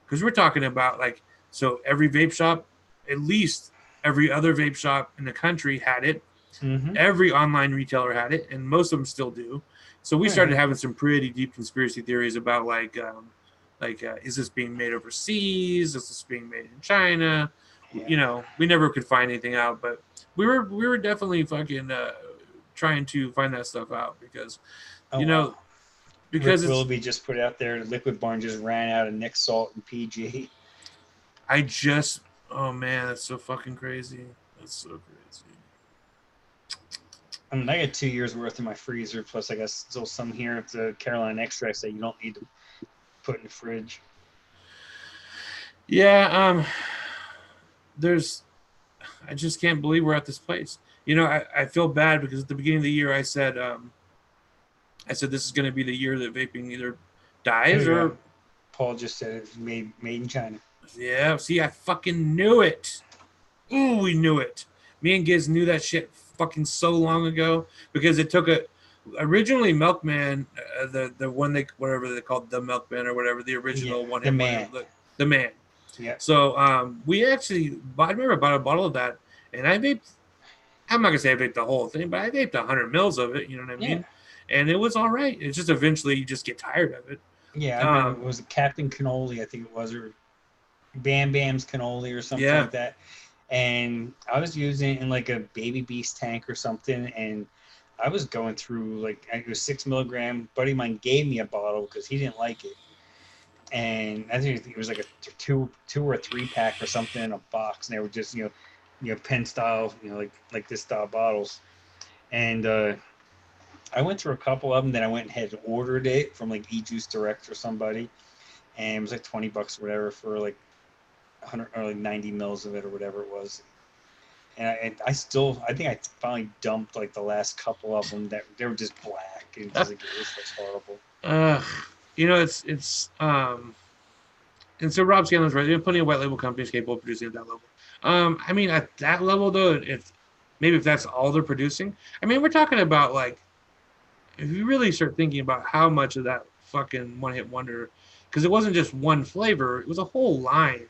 S1: Because we're talking about, like, so every vape shop, at least every other vape shop in the country had it. Every online retailer had it, and most of them still do. So we started having some pretty deep conspiracy theories about, like, is this being made overseas? Is this being made in China? Yeah. We never could find anything out, but we were definitely fucking trying to find that stuff out, because, because
S2: Rick Willoughby just put out there, Liquid Barn just ran out of Nick Salt and PG.
S1: Oh man, that's so fucking crazy. That's so crazy.
S2: I mean, I got 2 years worth in my freezer, plus I got still some here of the Carolina extracts that you don't need to put in the fridge.
S1: Yeah, I just can't believe we're at this place. I feel bad, because at the beginning of the year I said this is going to be the year that vaping either dies or.
S2: Paul just said it's made in China.
S1: Yeah, see, I fucking knew it. Ooh, we knew it. Me and Giz knew that shit fucking so long ago, because it took originally Milkman, the one whatever they called, the Milkman or whatever, the original one.
S2: The man.
S1: The man.
S2: Yeah.
S1: So we actually I remember I bought a bottle of that, and I vaped. I'm not gonna say I vaped the whole thing, but I vaped 100 mils of it. You know what I mean? And it was all right. It's just eventually you just get tired of it.
S2: Yeah, it was Captain Cannoli, I think it was, or Bam Bam's Cannoli or something like that. And I was using it in like a Baby Beast tank or something, and I was going through, like, it was 6 milligram. Buddy of mine gave me a bottle because he didn't like it, and I think it was like a two or three pack or something in a box, and they were just pen style, like this style bottles. And I went through a couple of them. Then I went and had ordered it from like eJuice Direct or somebody, and it was like $20 or whatever for like 100 or like 90 mils of it or whatever it was. And I think I finally dumped like the last couple of them that they were just black. It was horrible.
S1: And so Rob Scanlon's right. There are plenty of white label companies capable of producing at that level. I mean, at that level though, if maybe if that's all they're producing, I mean, we're talking about like if you really start thinking about how much of that fucking one hit wonder, because it wasn't just one flavor, it was a whole line,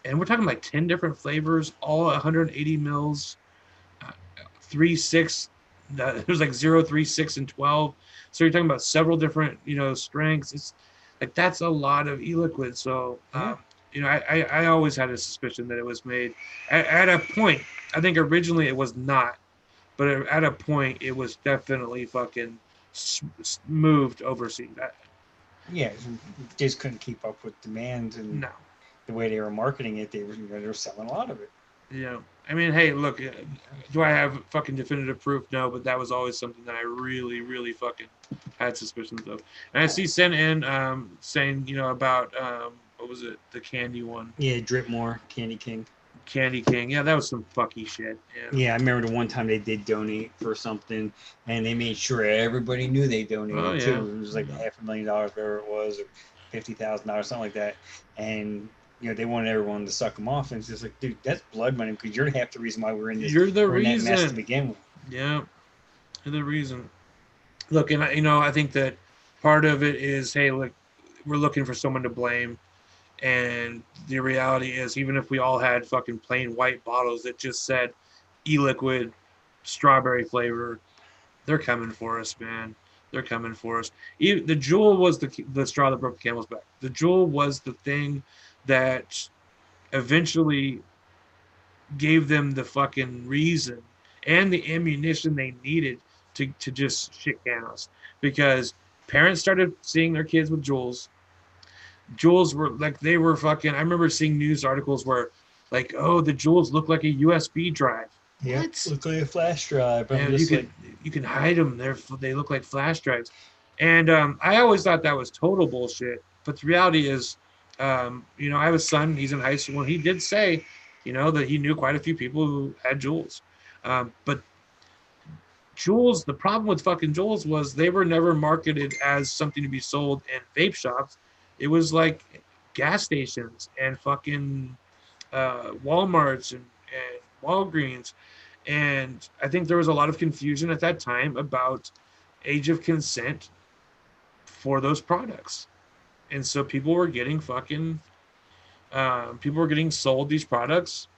S1: and we're talking like 10 different flavors, all 180 mils, 3, 6. It was like 0, 3, 6, and 12. So you're talking about several different, strengths. It's like that's a lot of e-liquid. So,
S2: Yeah.
S1: I always had a suspicion that it was made at a point. I think originally it was not, but at a point it was definitely fucking moved overseas.
S2: Yeah, just couldn't keep up with demand and
S1: No,
S2: the way they were marketing it. They were selling a lot of it.
S1: I mean, hey, look, do I have fucking definitive proof? No, but that was always something that I really, really fucking had suspicions of. And I see sent in saying, about what was it, the candy one,
S2: Yeah, Drip More, Candy King.
S1: Candy King. Yeah, that was some fucky shit. Yeah.
S2: Yeah, I remember the one time they did donate for something, and they made sure everybody knew they
S1: Oh
S2: donated
S1: yeah.
S2: too. It was like $500,000, whatever it was, or $50,000, something like that. And they wanted everyone to suck them off, and it's just like, dude, that's blood money because you're half the reason why we're in this,
S1: You're the
S2: we're in that mess to
S1: reason.
S2: begin with.
S1: Yeah, you're the reason. Look, and I think that part of it is, hey, look, we're looking for someone to blame. And the reality is, even if we all had fucking plain white bottles that just said e-liquid strawberry flavor, they're coming for us, man. They're coming for us. The Jewel was the straw that broke the camel's back. The Jewel was the thing that eventually gave them the fucking reason and the ammunition they needed to just shit can us, because parents started seeing their kids with Juuls. Juuls were like, they were fucking. I remember seeing news articles where, like, oh, the Juuls look like a USB drive.
S2: Yep,
S1: What?
S2: look like a flash drive. I'm
S1: And
S2: just like,
S1: you can hide them. They look like flash drives. And I always thought that was total bullshit. But the reality is, I have a son. He's in high school. And he did say, that he knew quite a few people who had Juuls. But Juuls, the problem with fucking Juuls was they were never marketed as something to be sold in vape shops. It was like gas stations and fucking Walmarts and Walgreens. And I think there was a lot of confusion at that time about age of consent for those products. And so people were getting sold these products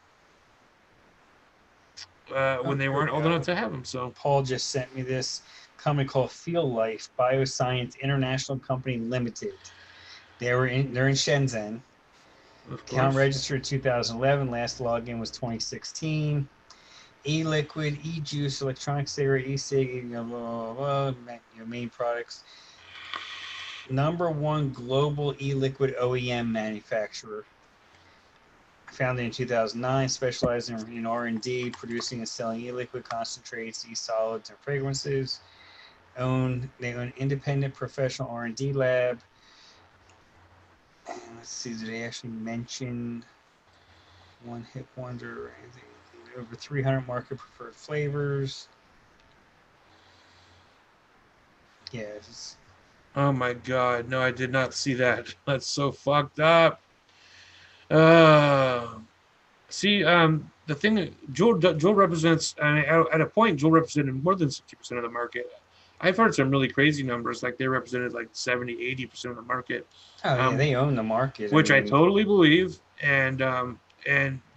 S2: oh,
S1: when they
S2: here
S1: weren't
S2: we
S1: old enough
S2: go.
S1: to have them. So,
S2: Paul just sent me this company called Feel Life Bioscience International Company Limited. They're in Shenzhen.
S1: of
S2: Account
S1: course.
S2: registered 2011. Last login was 2016. E-liquid, e-juice, electronic cigarette, e-cig, blah, blah, blah, main products. Number one global e-liquid OEM manufacturer. Founded in 2009, specializing in R&D, producing and selling e-liquid concentrates, e-solids, and fragrances. They own independent professional R&D lab. And let's see, did they actually mention one hit wonder or anything? Over 300 market preferred flavors. Yeah,
S1: Oh my God. No, I did not see that. That's so fucked up. Uh, See, the thing that Jewel represents, I mean, at a point, Jewel represented more than 60% of the market. I've heard some really crazy numbers, like they represented like 70, 80% of the market,
S2: oh yeah,
S1: um,
S2: they own the market. I
S1: which I
S2: mean,
S1: totally believe. And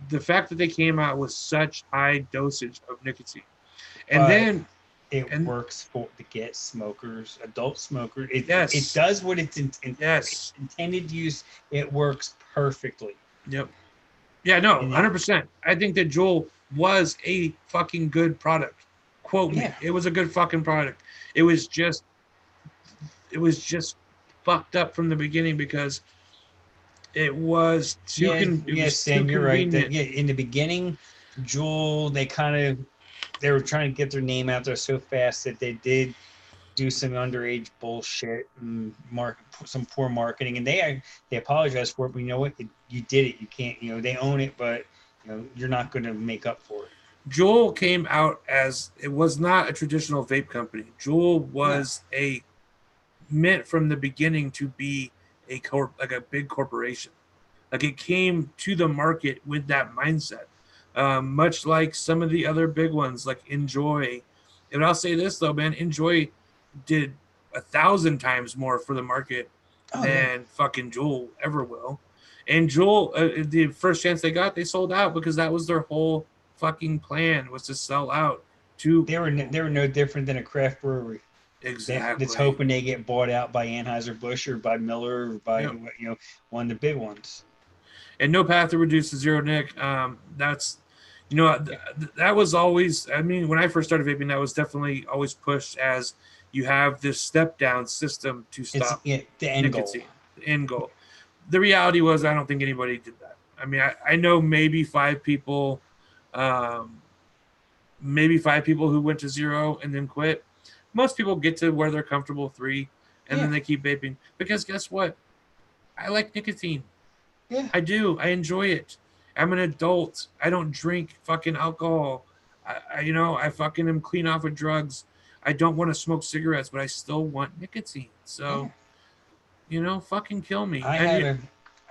S1: the fact that they came out with such high dosage of nicotine, and
S2: but
S1: then
S2: it
S1: and
S2: works for to get smokers, adult smokers. It
S1: yes,
S2: does what its
S1: yes,
S2: intended use. It works perfectly.
S1: yep, yeah, no,
S2: And
S1: 100%. I think that Jewel was a fucking good product. Quote me,
S2: yeah,
S1: it was a good fucking product. It was just it was just fucked up from the beginning because
S2: yeah,
S1: it was
S2: yes,
S1: too
S2: and you're right. That
S1: convenient.
S2: yeah, in the beginning, Jewel, they were trying to get their name out there so fast that they did do some underage bullshit and some poor marketing, and they apologized for it. But you know what? You did it. You can't. They own it, but you're not going to make up for it.
S1: Juul came out as it was not a traditional vape company. Juul
S2: No.
S1: was a meant from the beginning to be like a big corporation. Like it came to the market with that mindset, much like some of the other big ones like Enjoy. And I'll say this though, man, Enjoy did 1,000 times more for the market
S2: Oh yeah.
S1: than fucking Jewel ever will. And Jewel, the first chance they got, they sold out because that was their whole fucking plan, was to sell out to
S2: They were no different than a craft brewery that's
S1: exactly.
S2: hoping they get bought out by Anheuser Busch or by Miller or by
S1: Yep.
S2: one of the big ones.
S1: And no path to reduce to zero, Nick. That's
S2: Yeah,
S1: that was always. I mean, when I first started vaping, that was definitely always pushed as you have this step down system to
S2: it's
S1: stop
S2: the end goal.
S1: nicotine. The end goal. The reality was, I don't think anybody did that. I mean, I know um, maybe 5 people who went to zero and then quit. Most people get to where they're comfortable, 3, and
S2: Yeah,
S1: then they keep vaping. Because guess what? I like nicotine.
S2: yeah,
S1: I do. I enjoy it. I'm an adult. I don't drink fucking alcohol. I fucking am clean off of drugs. I don't want to smoke cigarettes, but I still want nicotine. So,
S2: yeah.
S1: fucking kill me.
S2: I
S1: And
S2: had a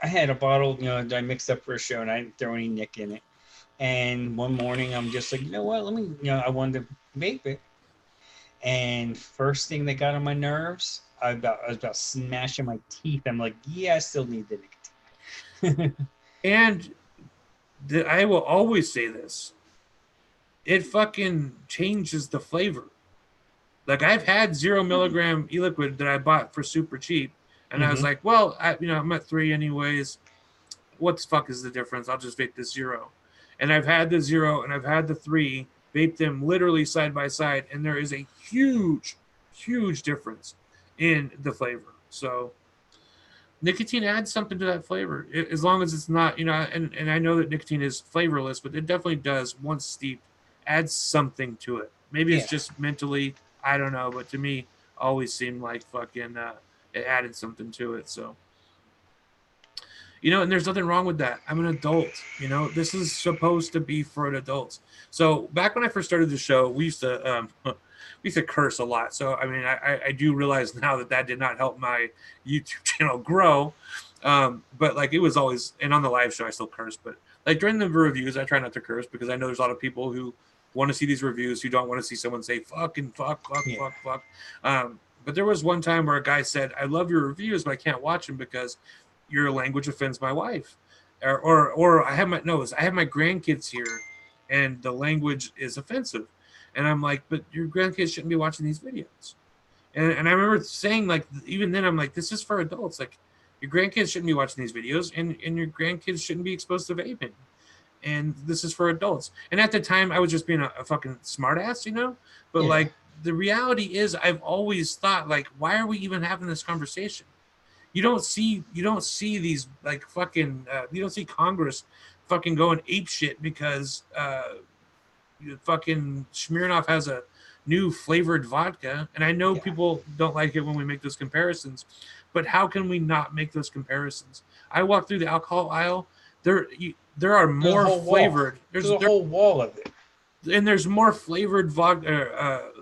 S2: I had a bottle, that I mixed up for a show, and I didn't throw any nick in it. And one morning, I'm just like, you know what? Let me, I wanted to vape it. And first thing that got on my nerves, I was about smashing my teeth. I'm like, yeah, I still need the nicotine.
S1: and I will always say this. It fucking changes the flavor. Like I've had 0 milligram e-liquid that I bought for super cheap, and I was
S2: Mm-hmm.
S1: like, well, I'm at 3 anyways. What the fuck is the difference? I'll just vape the 0. And I've had the 0 and I've had the 3, vape them literally side by side, and there is a huge, huge difference in the flavor. So nicotine adds something to that flavor, as long as it's not, and I know that nicotine is flavorless, but it definitely does, once steeped, adds something to it. Maybe it's
S2: Yeah.
S1: just mentally, I don't know, but to me, always seemed like fucking it added something to it. So and there's nothing wrong with that. I'm an adult. This is supposed to be for an adults. So back when I first started the show, we used to curse a lot. So I mean, I do realize now that that did not help my YouTube channel grow. But like it was always, and on the live show I still curse, but like during the reviews I try not to curse because I know there's a lot of people who want to see these reviews who don't want to see someone say fucking fuck fuck
S2: Yeah.
S1: fuck fuck. But there was one time where a guy said, "I love your reviews, but I can't watch them because your language offends my wife," or I have my grandkids here, and the language is offensive, and I'm like, but your grandkids shouldn't be watching these videos, and I remember saying like even then I'm like, this is for adults, like your grandkids shouldn't be watching these videos, and your grandkids shouldn't be exposed to vaping, and this is for adults. And at the time I was just being a fucking smartass, but
S2: Yeah.
S1: like the reality is I've always thought like, why are we even having this conversation? You don't see these like fucking you don't see Congress fucking going ape shit because fucking Smirnoff has a new flavored vodka, and I know
S2: Yeah.
S1: people don't like it when we make those comparisons, but how can we not make those comparisons? I walk through the alcohol aisle. There are
S2: There's a
S1: more
S2: whole wall.
S1: flavored.
S2: There's a whole wall of it.
S1: There's more flavored vodka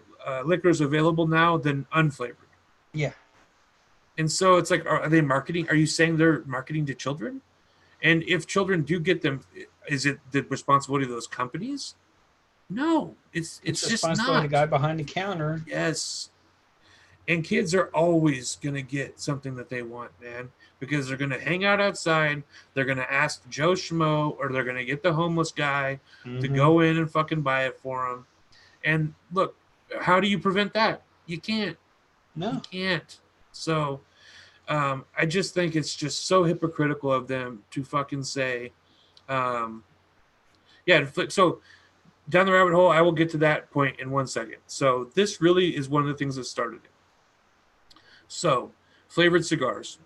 S1: liquors available now than unflavored.
S2: Yeah.
S1: And so it's like, are they marketing? Are you saying they're marketing to children? And if children do get them, is it the responsibility of those companies? No, it's
S2: It's
S1: it's just
S2: responsibility of the
S1: not.
S2: guy behind the counter.
S1: Yes, and kids are always gonna get something that they want, man, because they're gonna hang out outside. They're gonna ask Joe Schmo, or they're gonna get the homeless guy to
S2: Mm-hmm.
S1: go in and fucking buy it for them. And look, how do you prevent that? You can't. You
S2: No.
S1: can't. So I just think it's just so hypocritical of them to fucking say, um, yeah. So down the rabbit hole, I will get to that point in 1 second. So this really is one of the things that started it. So flavored cigars,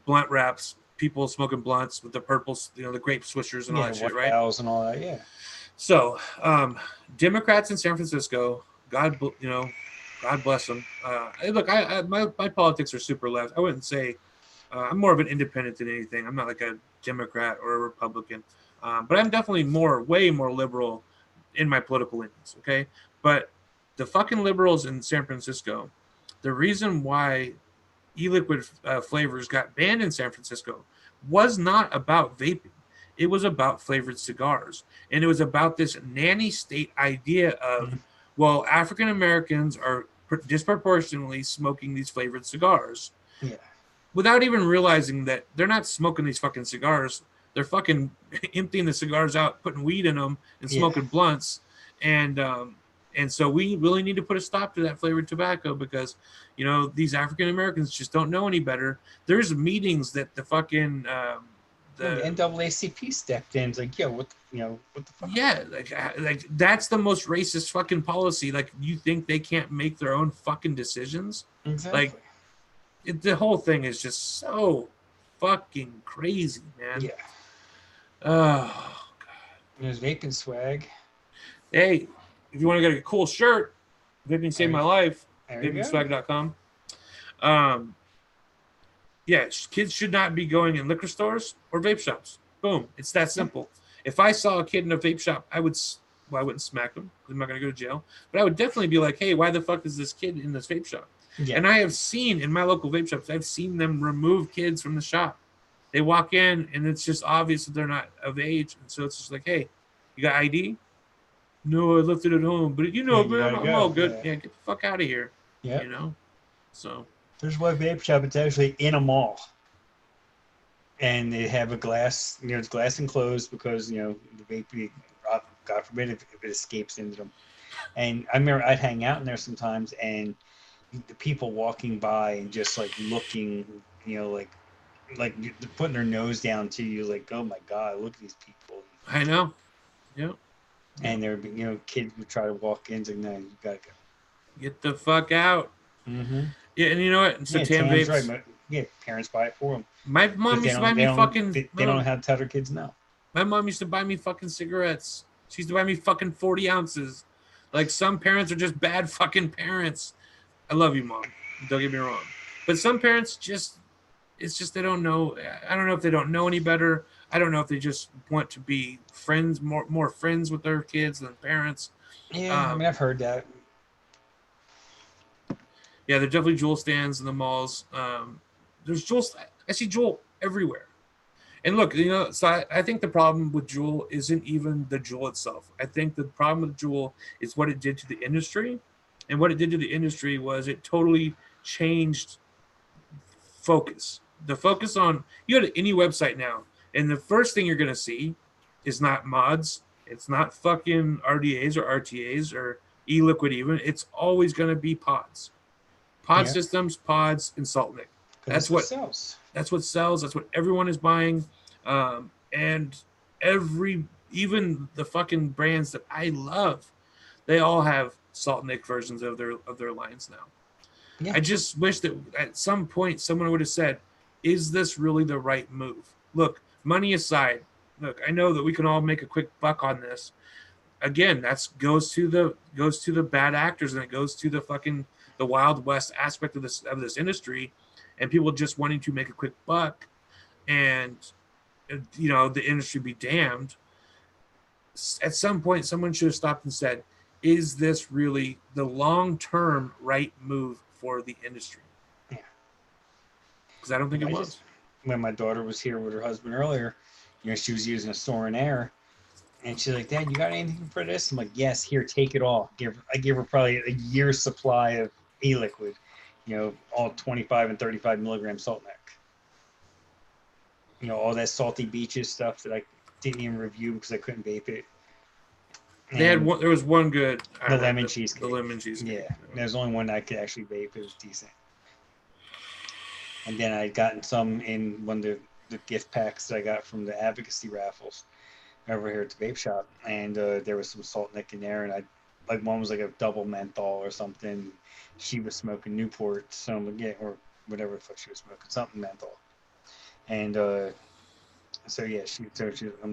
S1: blunt wraps, people smoking blunts with the purples, the grape swishers and all
S2: Yeah.
S1: that shit,
S2: White
S1: right?
S2: owls and all that. Yeah.
S1: So Democrats in San Francisco, God bless them. Look, my politics are super left. I wouldn't say I'm more of an independent than anything. I'm not like a Democrat or a Republican, but I'm definitely way more liberal in my political leanings. Okay, but the fucking liberals in San Francisco, the reason why e-liquid flavors got banned in San Francisco was not about vaping. It was about flavored cigars. And it was about this nanny state idea of, well, African Americans are disproportionately smoking these flavored cigars
S2: Yeah.
S1: without even realizing that they're not smoking these fucking cigars. They're fucking emptying the cigars out, putting weed in them, and
S2: Yeah.
S1: smoking blunts. And and so we really need to put a stop to that flavored tobacco because, you know, these African Americans just don't know any better. There's meetings that the fucking
S2: No, the
S1: the
S2: NAACP stepped in. It's like, yo, what what the fuck?
S1: yeah, like that's the most racist fucking policy. Like, you think they can't make their own fucking decisions? Like,
S2: Exactly.
S1: the whole thing is just so fucking crazy, man.
S2: Yeah.
S1: Oh,
S2: There's vaping swag.
S1: hey, if you want to get a cool shirt, Vaping saved my life.
S2: There you go.
S1: VapingSwag.com. Um, yeah, kids should not be going in liquor stores or vape shops. Boom. It's that simple. If I saw a kid in a vape shop, I would, well, I wouldn't smack him. I'm not going to go to jail. But I would definitely be like, hey, why the fuck is this kid in this vape shop?
S2: Yeah.
S1: And I have seen in my local vape shops, I've seen them remove kids from the shop. They walk in and it's just obvious that they're not of age. And so it's just like, hey, you got ID? No, I left it at home. But you know,
S2: Yeah,
S1: man, I'm all good.
S2: Yeah.
S1: Yeah, get the fuck out of here.
S2: Yeah.
S1: You know? So
S2: there's one vape shop. It's actually in a mall, and they have a glass. You know, it's glass enclosed because you know the vape. God forbid if it escapes into them. And I remember I'd hang out in there sometimes, and the people walking by and just like looking, you know, like putting their nose down to you, like, oh my god, look at these people.
S1: I know. Yep.
S2: And there, you know, kids would try to walk in, and no, you gotta go.
S1: Get the fuck out.
S2: Mm-hmm.
S1: Yeah, and you know what? So Tam vapes.
S2: Right. Yeah, parents buy it for them.
S1: My mom used to buy me fucking.
S2: They don't know how to tell their kids no.
S1: My mom used to buy me fucking cigarettes. She used to buy me fucking 40 ounces. Like, some parents are just bad fucking parents. I love you, Mom. Don't get me wrong. But some parents just, it's just they don't know. I don't know if they don't know any better. I don't know if they just want to be friends, more friends with their kids than parents.
S2: Yeah, I mean, I've heard that.
S1: Yeah, there's definitely Juul stands in the malls. There's Juul. I see Juul everywhere. And look, you know, so I think the problem with Juul isn't even the Juul itself. I think the problem with Juul is what it did to the industry. And what it did to the industry was it totally changed focus. The focus on, you go to any website now, and the first thing you're going to see is not mods. It's not fucking RDAs or RTAs or e-liquid even. It's always going to be pods. Pod systems, pods, and salt nick. That's what
S2: sells.
S1: That's what sells. That's what everyone is buying. And even the fucking brands that I love, they all have salt nick versions of their lines now. Yeah. I just wish that at some point someone would have said, is this really the right move? Look, money aside, look, I know that we can all make a quick buck on this. Again, that's goes to the bad actors, and it goes to the Wild West aspect of this industry, and people just wanting to make a quick buck, and you know, the industry be damned. At some point, someone should have stopped and said, is this really the long-term right move for the industry?
S2: Yeah.
S1: Because I don't think it was.
S2: When my daughter was here with her husband earlier, you know, she was using a Soren Air, and she's like, Dad, you got anything for this? I'm like, yes, here, take it all. I give her probably a year's supply of e-liquid, you know, all 25 and 35 milligram salt neck. You know, all that Salty Beaches stuff that I didn't even review because I couldn't vape it. And
S1: they had one. There was one good.
S2: The lemon cheesecake.
S1: The lemon cheesecake.
S2: Yeah, there's only one I could actually vape. It was decent. And then I gotten some in one of the gift packs that I got from the advocacy raffles over here at the vape shop, and there was some salt nick in there, and one was like a double menthol or something. She was smoking Newport, so I'm like, yeah, or whatever the fuck she was smoking, something menthol. And I'm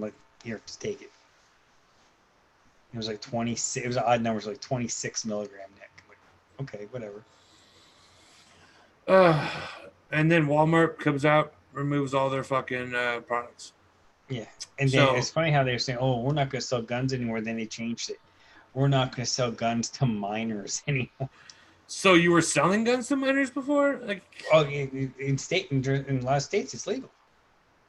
S2: like, here, just take it. It was like 26. It was an odd number. It was like 26 milligram nick. I'm like, okay, whatever.
S1: And then Walmart comes out, removes all their fucking products.
S2: Yeah, and then it's funny how they're saying, "Oh, we're not going to sell guns anymore." Then they changed it. We're not going to sell guns to minors anymore.
S1: So you were selling guns to minors before? Like,
S2: oh, in a lot of states, it's legal.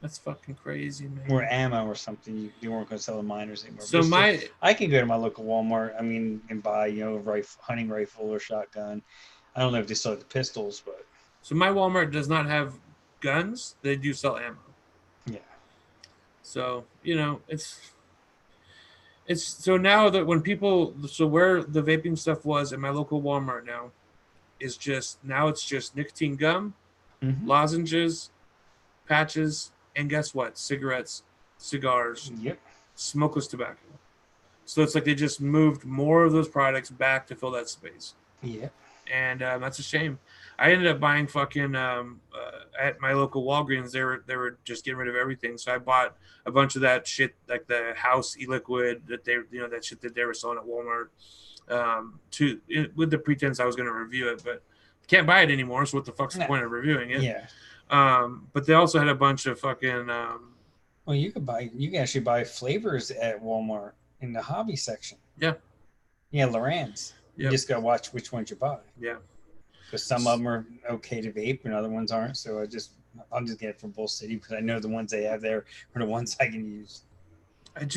S1: That's fucking crazy,
S2: or
S1: man.
S2: ammo or something. They weren't going to sell the minors anymore.
S1: So my
S2: I can go to my local Walmart. I mean, and buy a hunting rifle or shotgun. I don't know if they still have the pistols, but
S1: Walmart does not have guns. They do sell ammo.
S2: yeah,
S1: So it's so now that when people where the vaping stuff was at my local Walmart now is just nicotine gum,
S2: mm-hmm.
S1: lozenges, patches, and guess what? Cigarettes, cigars,
S2: Yep,
S1: smokeless tobacco. So it's like they just moved more of those products back to fill that space,
S2: yep.
S1: and that's a shame. I ended up buying fucking at my local Walgreens. They were just getting rid of everything, so I bought a bunch of that shit, like the house e-liquid that that shit that they were selling at Walmart. With the pretense I was going to review it, but can't buy it anymore. So what the fuck's the
S2: No,
S1: point of reviewing it?
S2: yeah.
S1: But they also had a bunch of fucking
S2: Well, you can actually buy flavors at Walmart in the hobby section.
S1: yeah,
S2: Yeah, Loran's. You
S1: yep,
S2: just gotta watch which ones you buy
S1: yeah.
S2: because some of them are okay to vape and other ones aren't. So I'll just get it from Bull City because I know the ones they have there are the ones I can use.
S1: I'm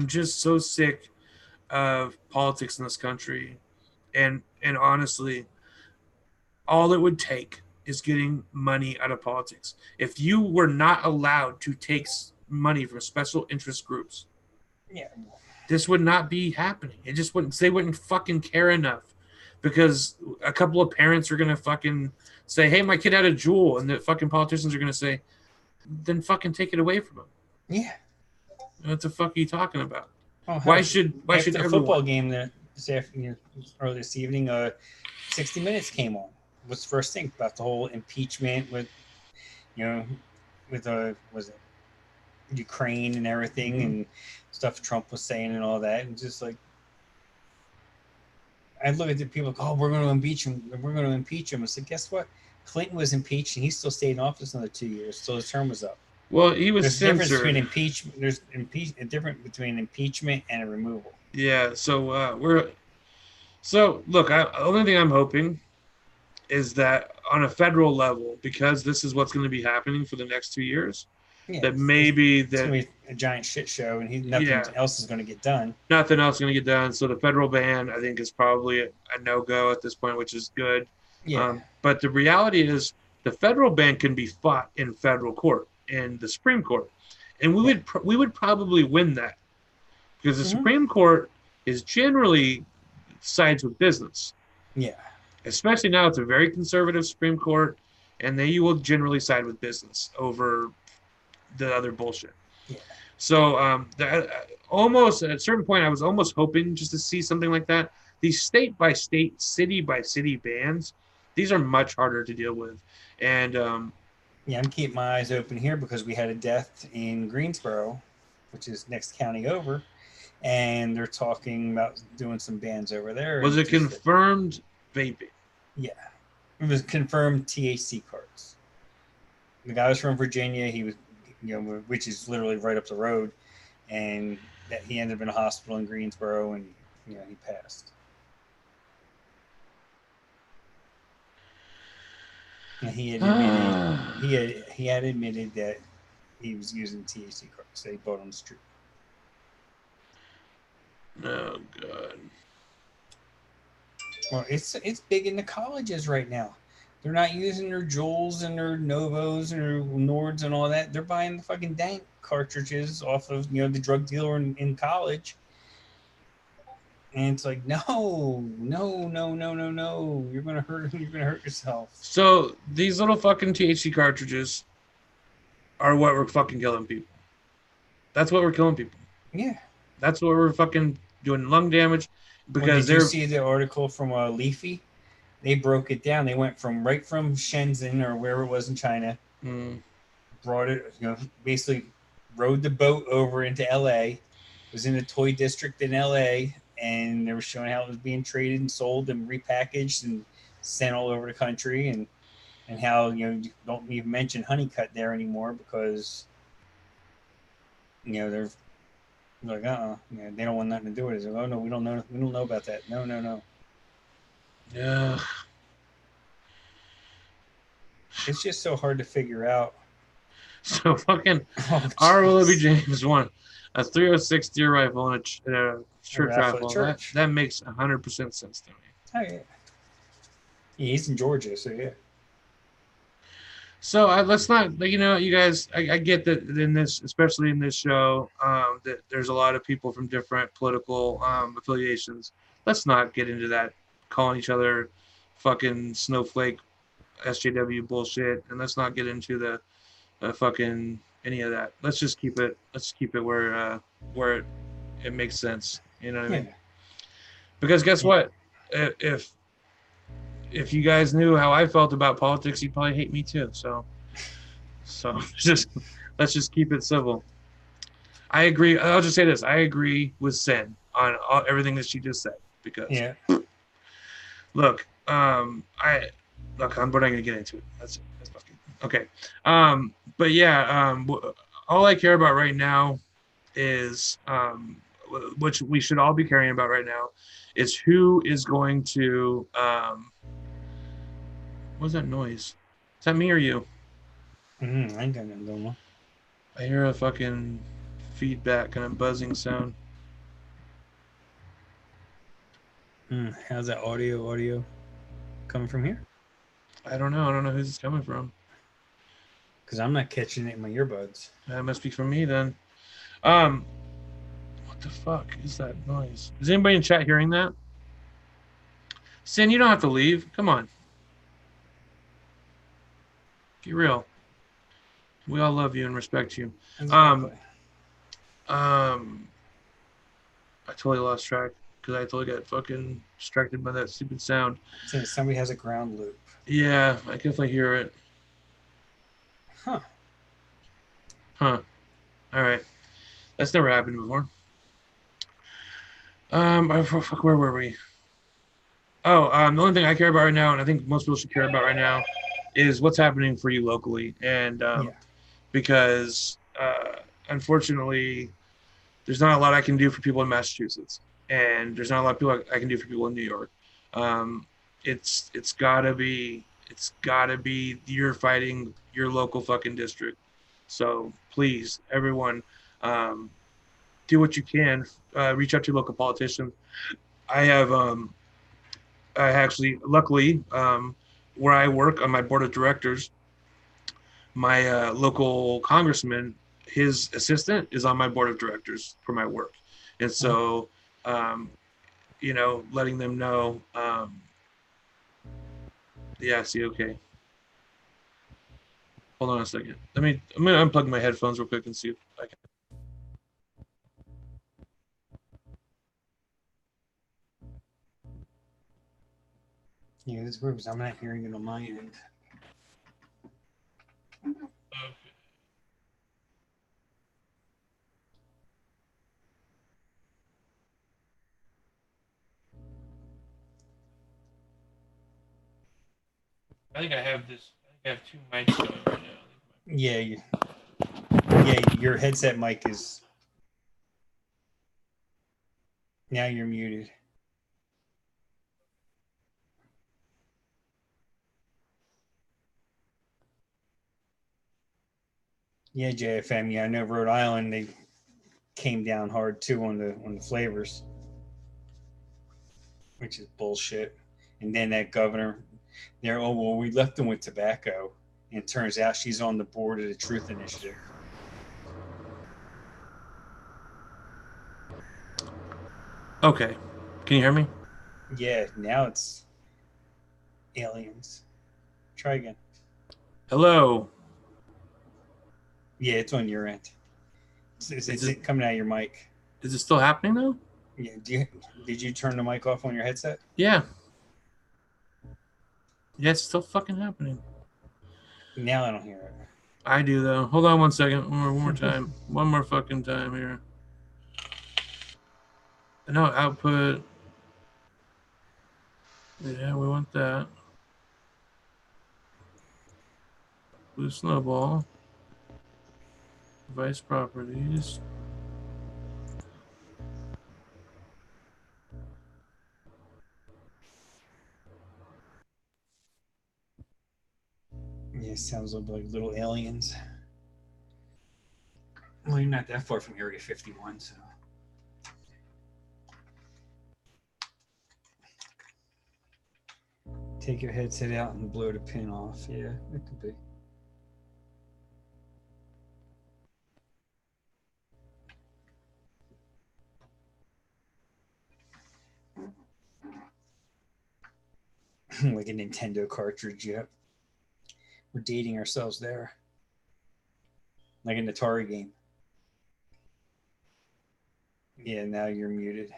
S1: just so sick of politics in this country, and honestly, all it would take is getting money out of politics. If you were not allowed to take money from special interest groups,
S2: Yeah,
S1: this would not be happening. It just wouldn't. They wouldn't fucking care enough because a couple of parents are gonna fucking say, "Hey, my kid had a jewel," and the fucking politicians are gonna say, "Then fucking take it away from them."
S2: yeah.
S1: What the fuck are you talking about?
S2: Oh,
S1: Why
S2: hell,
S1: should
S2: after the football
S1: everyone?
S2: game this afternoon, earlier this evening, 60 Minutes came on. What's the first thing about the whole impeachment with you know with was it Ukraine and everything
S1: Mhm.
S2: and stuff Trump was saying and all that, and just like I look at the people like, oh, we're going to impeach him. We're going to impeach him. I said, guess what? Clinton was impeached and he still stayed in office another 2 years till his term was up.
S1: Well, he was
S2: There's a difference between
S1: censored.
S2: impeachment. There's a difference between impeachment and a removal.
S1: Yeah. So look. The only thing I'm hoping is that on a federal level, because this is what's going to be happening for the next 2 years,
S2: Yeah,
S1: that maybe
S2: it's
S1: that
S2: going to be a giant shit show, and nothing
S1: yeah,
S2: else is going to get done.
S1: nothing else is going to get done. So the federal ban, I think, is probably a no go at this point, which is good.
S2: Yeah.
S1: But the reality is, the federal ban can be fought in federal court, in the Supreme Court, and
S2: Yeah.
S1: we would probably win that because the
S2: Mm-hmm.
S1: Supreme Court is generally sides with business.
S2: Yeah.
S1: Especially now, it's a very conservative Supreme Court, and they will generally side with business over the other bullshit.
S2: Yeah.
S1: So almost at a certain point, I was almost hoping just to see something like that. These state by state, city by city bans, these are much harder to deal with, and
S2: Yeah. I'm keeping my eyes open here because we had a death in Greensboro, which is next county over, and they're talking about doing some bans over there,
S1: was
S2: and
S1: it
S2: just
S1: confirmed vaping?
S2: yeah, it was confirmed THC cards. The guy was from Virginia. He was, which is literally right up the road, and that he ended up in a hospital in Greensboro, and he passed. And he had admitted he had admitted that he was using THC cards that he bought on the street.
S1: Oh god.
S2: Well, it's big in the colleges right now. They're not using their Juuls and their Novos and their Nords and all that. They're buying the fucking dank cartridges off of the drug dealer in college. And it's like, no, no, no, no, no, no. You're gonna hurt. You're gonna hurt yourself.
S1: So these little fucking THC cartridges are what we're fucking killing people. That's what we're killing people.
S2: Yeah.
S1: That's what we're fucking doing lung damage
S2: Well,
S1: because
S2: did you
S1: they're
S2: see the article from Leafy? They broke it down. They went right from Shenzhen or wherever it was in China,
S1: mm,
S2: brought it, basically rode the boat over into LA, was in a toy district in LA, and they were showing how it was being traded and sold and repackaged and sent all over the country, and how you don't even mention honeycut there anymore because they're like they don't want nothing to do with it. Like, oh no, we don't know about that. No, no, no.
S1: yeah.
S2: It's just so hard to figure out.
S1: So fucking
S2: Oh,
S1: R. Willoughby
S2: jeez.
S1: James won a 306 deer rifle in a
S2: A
S1: church
S2: raffle at
S1: raffle. That
S2: church.
S1: that makes 100% sense to me.
S2: Oh, yeah. Yeah, he's in Georgia, so yeah.
S1: So let's not, like, you guys. I get that in this, especially in this show, that there's a lot of people from different political affiliations. Let's not get into that, calling each other fucking snowflake SJW bullshit, and let's not get into the fucking any of that. Let's just keep it. Let's keep it where it makes sense. You know what I
S2: Yeah.
S1: mean? Because guess
S2: Yeah.
S1: what? If if you guys knew how I felt about politics, you'd probably hate me too. So just let's just keep it civil. I agree. I'll just say this: I agree with Sen on everything that she just said. Because
S2: Yeah.
S1: I look. I'm not going to get into it. That's fucking okay. But yeah, all I care about right now is which we should all be caring about right now, is who is going to what's that noise? Is that me or you?
S2: I ain't got nothing going on.
S1: I hear a fucking feedback and a buzzing sound.
S2: How's that audio coming from here?
S1: I don't know. I don't know who's it's coming from.
S2: Because I'm not catching it in my earbuds.
S1: That must be from me then. Um, what the fuck is that noise? Is anybody in chat hearing that? Sin, you don't have to leave. Come on. Get real. We all love you and respect you.
S2: Exactly.
S1: Um, um, I totally lost track because I totally got fucking distracted by that stupid sound.
S2: Since somebody has a ground loop.
S1: Yeah, I definitely hear it.
S2: Huh.
S1: Huh. All right. That's never happened before. Fuck, where were we? Oh, the only thing I care about right now, and I think most people should care about right now, is what's happening for you locally. And
S2: Yeah.
S1: because unfortunately, there's not a lot I can do for people in Massachusetts, and there's not a lot of people I can do for people in New York. Um, it's gotta be you're fighting your local fucking district. So please, everyone, um, do what you can. Reach out to your local politicians. I have I actually, luckily, where I work on my board of directors, my local congressman, his assistant is on my board of directors for my work. And
S2: Uh-huh.
S1: so, um, letting them know, yeah, see, okay. Hold on a second. I'm going to unplug my headphones real quick and see if I can.
S2: Yeah, it's weird because I'm not hearing it on my end.
S1: Okay. I think I have this. I think I have two mics going right now.
S2: Yeah, yeah, your headset mic is now you're muted. Yeah, JFM. Yeah, I know Rhode Island. They came down hard too on the flavors, which is bullshit. And then that governor, there. Oh well, we left them with tobacco, and it turns out she's on the board of the Truth Initiative.
S1: Okay. Can you hear me?
S2: Yeah, now it's aliens. Try again.
S1: Hello.
S2: Yeah, it's on your end.
S1: Is
S2: It's
S1: it
S2: coming out of your mic.
S1: is it still happening though?
S2: Yeah. Did you turn the mic off on your headset?
S1: Yeah. Yeah, it's still fucking happening.
S2: Now I don't hear
S1: I do though. Hold on one second. One more
S2: it.
S1: time. One more fucking time here. No output. Yeah, we want that. Blue snowball. Device properties.
S2: Yeah, sounds like little aliens. you're not that far from Area 51, so. Take your headset out and blow the pin off. Yeah, it could be. Like a Nintendo cartridge, yep. We're dating ourselves there. Like an Atari game. Yeah, now you're muted.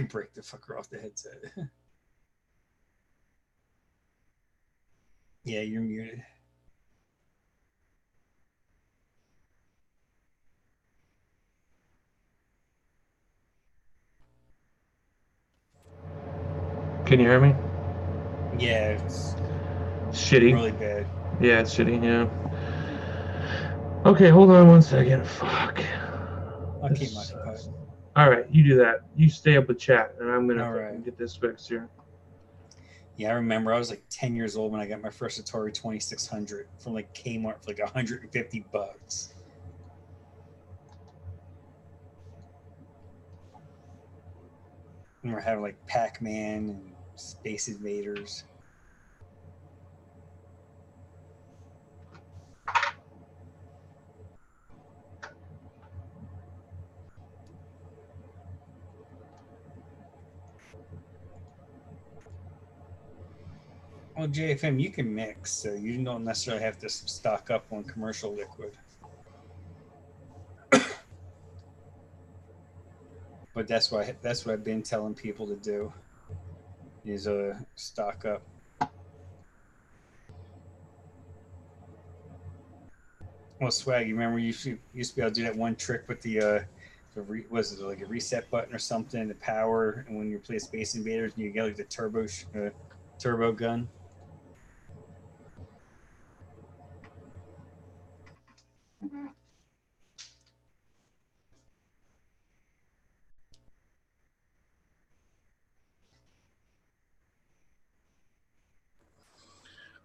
S2: Break the fucker off the headset. Yeah, you're muted.
S1: Can you hear me?
S2: Yeah, it's
S1: shitty.
S2: really bad.
S1: Yeah, it's shitty. Yeah. Okay, hold on one second. Fuck.
S2: I'll keep my occupied.
S1: All right, you do that. You stay up with chat, and I'm gonna
S2: right.
S1: get this fixed here.
S2: Yeah, I remember I was like 10 years old when I got my first Atari 2600 from like Kmart for like $150. And we're having like Pac-Man and Space Invaders. Well, JFM, you can mix, so you don't necessarily have to stock up on commercial liquid. But that's what I've been telling people to do is stock up. Well, Swag, you remember you used to be able to do that one trick with was it like a reset button or something, the power, and when you play Space Invaders and you get like the turbo gun.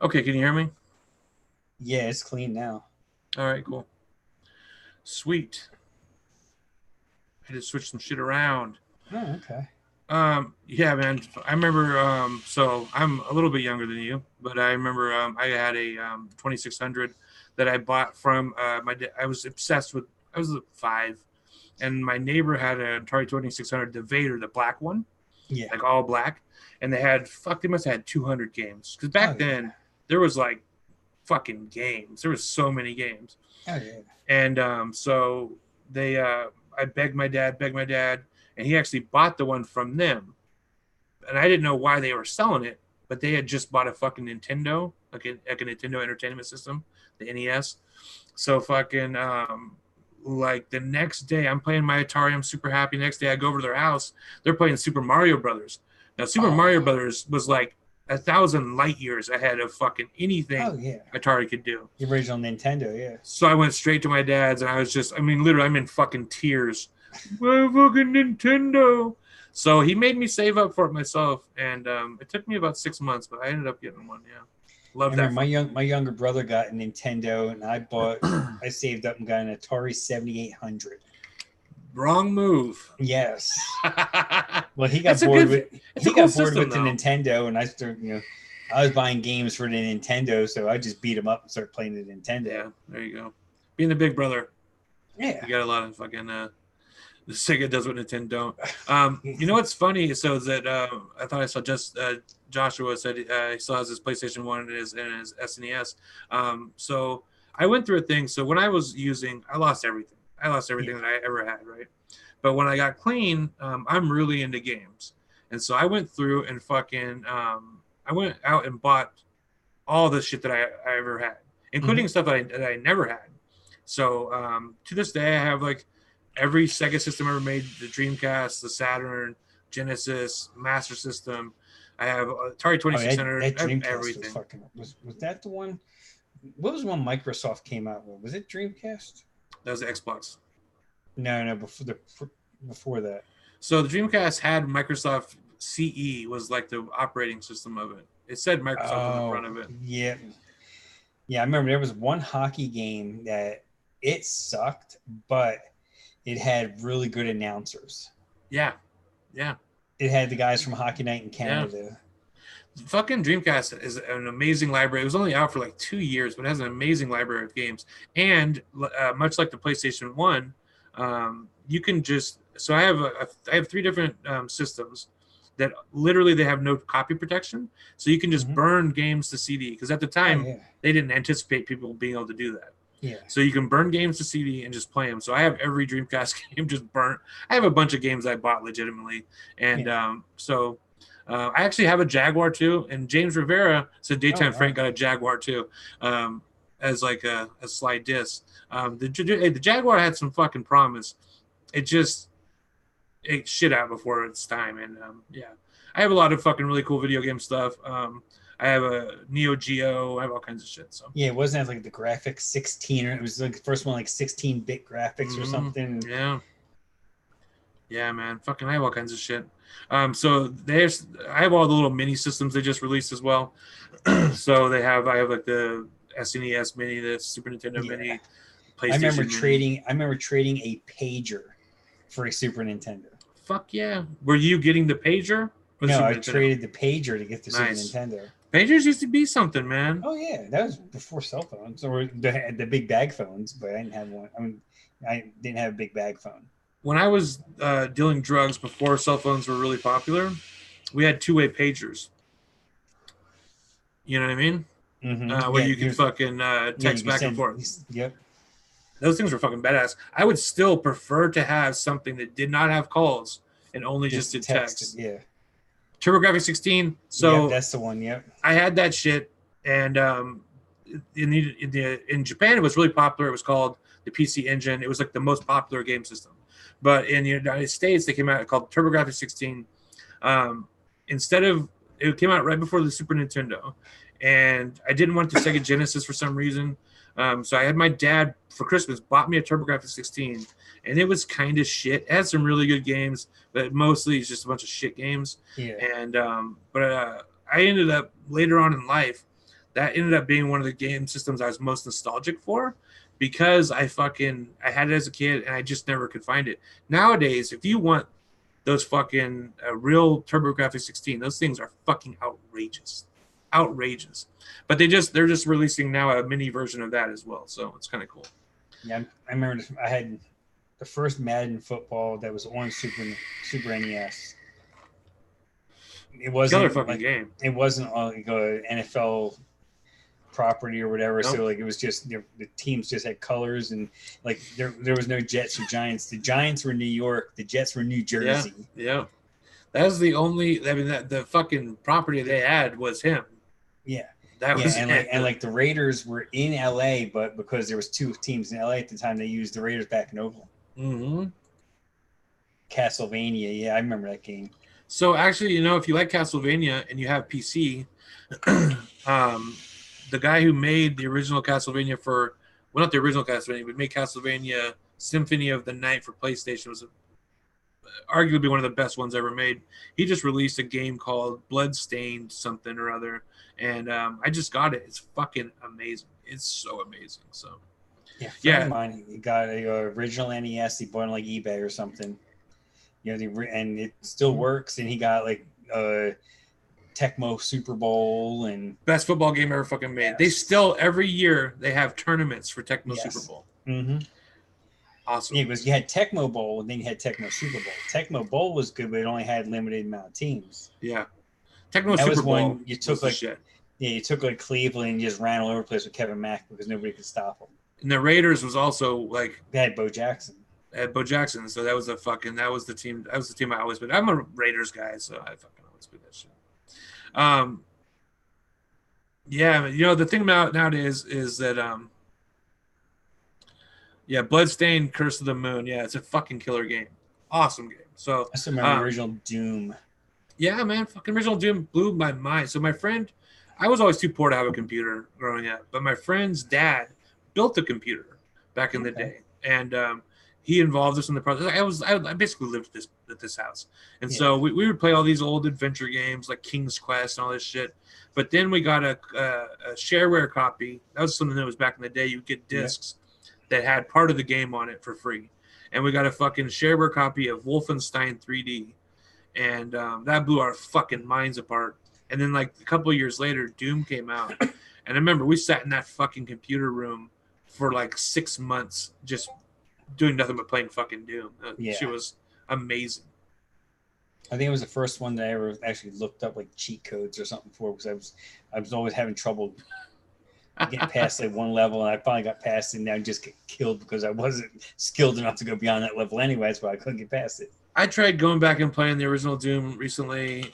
S1: Okay, can you hear me?
S2: Yeah, it's clean now.
S1: All right, cool. Sweet. I had to switch some shit around.
S2: Oh, okay.
S1: Yeah, man. I remember. So I'm a little bit younger than you, but I remember I had a 2600 that I bought from my dad. I was obsessed with. I was 5, and my neighbor had an Atari 2600, the Vader, the black one,
S2: Yeah.
S1: like all black, and they must have had 200 games because back then there was like fucking games. There was so many games.
S2: Oh yeah.
S1: And so they, I begged my dad, and he actually bought the one from them. And I didn't know why they were selling it, but they had just bought a fucking Nintendo, like a Nintendo Entertainment System, the NES. So fucking, like the next day, I'm playing my Atari. I'm super happy. Next day, I go over to their house. They're playing Super Mario Brothers. Now, Super Mario Brothers was like 1,000 light years ahead of fucking anything Atari could do.
S2: The original Nintendo, yeah.
S1: So I went straight to my dad's, and I was just, I mean, literally, I'm in fucking tears. My fucking Nintendo. So he made me save up for it myself, and it took me about 6 months, but I ended up getting one. Yeah, love that.
S2: My younger brother got a Nintendo, and I saved up and got an Atari 7800.
S1: Wrong move.
S2: Yes. Well, he got bored with the Nintendo, and I started, I was buying games for the Nintendo, so I just beat him up and started playing the Nintendo.
S1: Yeah, there you go. Being the big brother.
S2: Yeah.
S1: You got a lot of fucking the Sega does what Nintendo don't. You know what's funny? So is that I thought I saw Joshua said he still has his PlayStation 1 and his SNES. So I went through a thing. So when I was using, I lost everything. That I ever had, right? But when I got clean, I'm really into games. And so I went through and fucking, I went out and bought all the shit that I ever had, including stuff that I never had. So to this day, I have like every Sega system ever made, the Dreamcast, the Saturn, Genesis, Master System. I have Atari 2600.
S2: That Dreamcast
S1: everything.
S2: Was that the one? What was the one Microsoft came out with? Was it Dreamcast?
S1: That was the Xbox.
S2: No, before that.
S1: So the Dreamcast had Microsoft CE was like the operating system of it. It said Microsoft on the front
S2: Oh,
S1: of it.
S2: yeah. Yeah, I remember there was one hockey game that it sucked, but it had really good announcers.
S1: Yeah, yeah,
S2: It had the guys from Hockey Night in
S1: yeah.
S2: Canada.
S1: Fucking Dreamcast is an amazing library. It was only out for like 2 years, but it has an amazing library of games. And much like the PlayStation One, you can just so I have three different systems that literally they have no copy protection, so you can just
S2: Mm-hmm.
S1: burn games to CD because at the
S2: Oh
S1: time
S2: yeah,
S1: they didn't anticipate people being able to do that.
S2: yeah,
S1: So you can burn games to CD and just play them. So I have every Dreamcast game just burnt. I have a bunch of games I bought legitimately, and
S2: yeah.
S1: I actually have a Jaguar too. And James Rivera said
S2: Oh
S1: Daytime Frank
S2: wow.
S1: got a Jaguar too, as like a slide disc. The Jaguar had some fucking promise. It just ate shit out before its time, and yeah, I have a lot of fucking really cool video game stuff. I have a Neo Geo. I have all kinds of shit. So
S2: Yeah, it wasn't like the graphics 16 or it was like the first one like 16-bit graphics or
S1: mm-hmm.
S2: something.
S1: Yeah. Yeah, man. Fucking, I have all kinds of shit. I have all the little mini systems they just released as well. So I have like the SNES Mini, the Super Nintendo
S2: Yeah.
S1: Mini, PlayStation Mini.
S2: I remember trading a pager for a Super Nintendo.
S1: Fuck yeah. Were you getting the pager or the
S2: No,
S1: Super
S2: I
S1: Nintendo?
S2: traded the pager to get the
S1: Nice.
S2: Super Nintendo.
S1: Pagers used to be something, man.
S2: Oh yeah, that was before cell phones or the big bag phones, but I didn't have one. I mean, I didn't have a big bag phone.
S1: When I was dealing drugs before cell phones were really popular, we had two-way pagers. You know what I mean?
S2: Mm-hmm.
S1: Where
S2: Yeah,
S1: you could fucking
S2: yeah, you
S1: text
S2: can
S1: back and
S2: send.
S1: forth.
S2: Yep.
S1: Those things were fucking badass. I would still prefer to have something that did not have calls and only just did text.
S2: Yeah.
S1: TurboGrafx 16.
S2: Yep,
S1: So
S2: that's the one. Yep.
S1: I had that shit, and in Japan it was really popular. It was called the PC Engine. It was like the most popular game system. But in the United States, they came out called TurboGrafx 16. Instead of it came out right before the Super Nintendo, and I didn't want the Sega Genesis for some reason. So I had my dad for Christmas bought me a TurboGrafx 16, and it was kind of shit. It had some really good games, but mostly it's just a bunch of shit games.
S2: Yeah.
S1: And I ended up later on in life, that ended up being one of the game systems I was most nostalgic for because I had it as a kid and I just never could find it. Nowadays, if you want those fucking real TurboGrafx 16, those things are fucking outrageous. But they're just releasing now a mini version of that as well, so it's kind of cool.
S2: Yeah, I remember I had the first Madden football that was on Super NES. It wasn't
S1: Killer fucking
S2: like
S1: game.
S2: it wasn't like a NFL property or whatever.
S1: Nope.
S2: So like it was just the teams just had colors and like there was no Jets or Giants. The Giants were New York. The Jets were New Jersey.
S1: Yeah. That was the only. I mean, the fucking property they had was him.
S2: Yeah.
S1: That was
S2: and like the Raiders were in LA, but because there was two teams in LA at the time, they used the Raiders back in Oakland.
S1: Mm-hmm.
S2: Castlevania, yeah, I remember that game.
S1: So actually, if you like Castlevania and you have PC, the guy who made the original Castlevania not the original Castlevania, but made Castlevania Symphony of the Night for PlayStation was arguably one of the best ones ever made. He just released a game called Bloodstained something or other, and I just got it. It's fucking amazing. It's so amazing. So
S2: yeah, mine he got a original NES. He bought on like eBay or something. And it still works. And he got like Tecmo Super Bowl and
S1: best football game ever fucking made. Yes. They still every year they have tournaments for Tecmo Super Bowl.
S2: Mm-hmm.
S1: Awesome.
S2: Yeah, because you had Tecmo Bowl and then you had Tecmo Super Bowl. Tecmo Bowl was good, but it only had limited amount of teams.
S1: Yeah, Tecmo Super Bowl.
S2: You took like shit. Yeah, you took like Cleveland and just ran all over the place with Kevin Mack because nobody could stop him.
S1: And the Raiders was also like
S2: they had Bo Jackson.
S1: So that was the team. That was the team I always been. I'm a Raiders guy, so I fucking always do that shit. Yeah, the thing about nowadays is that Bloodstained, Curse of the Moon. Yeah, it's a fucking killer game. Awesome game. So
S2: I still remember original Doom.
S1: Yeah, man, fucking original Doom blew my mind. So my friend, I was always too poor to have a computer growing up, but my friend's dad built a computer back in the day, and he involved us in the process. I basically lived at this house, and
S2: Yeah.
S1: so we would play all these old adventure games like King's Quest and all this shit. But then we got a shareware copy. That was something that was back in the day. You get discs that had part of the game on it for free, and we got a fucking shareware copy of Wolfenstein 3D, and that blew our fucking minds apart. And then like a couple of years later, Doom came out, and I remember we sat in that fucking computer room for like 6 months just doing nothing but playing fucking Doom. She was amazing.
S2: I think it was the first one that I ever actually looked up like cheat codes or something for, because I was always having trouble getting past like one level, and I finally got past it, and I just get killed because I wasn't skilled enough to go beyond that level anyway. That's why I couldn't get past it.
S1: I tried going back and playing the original Doom recently.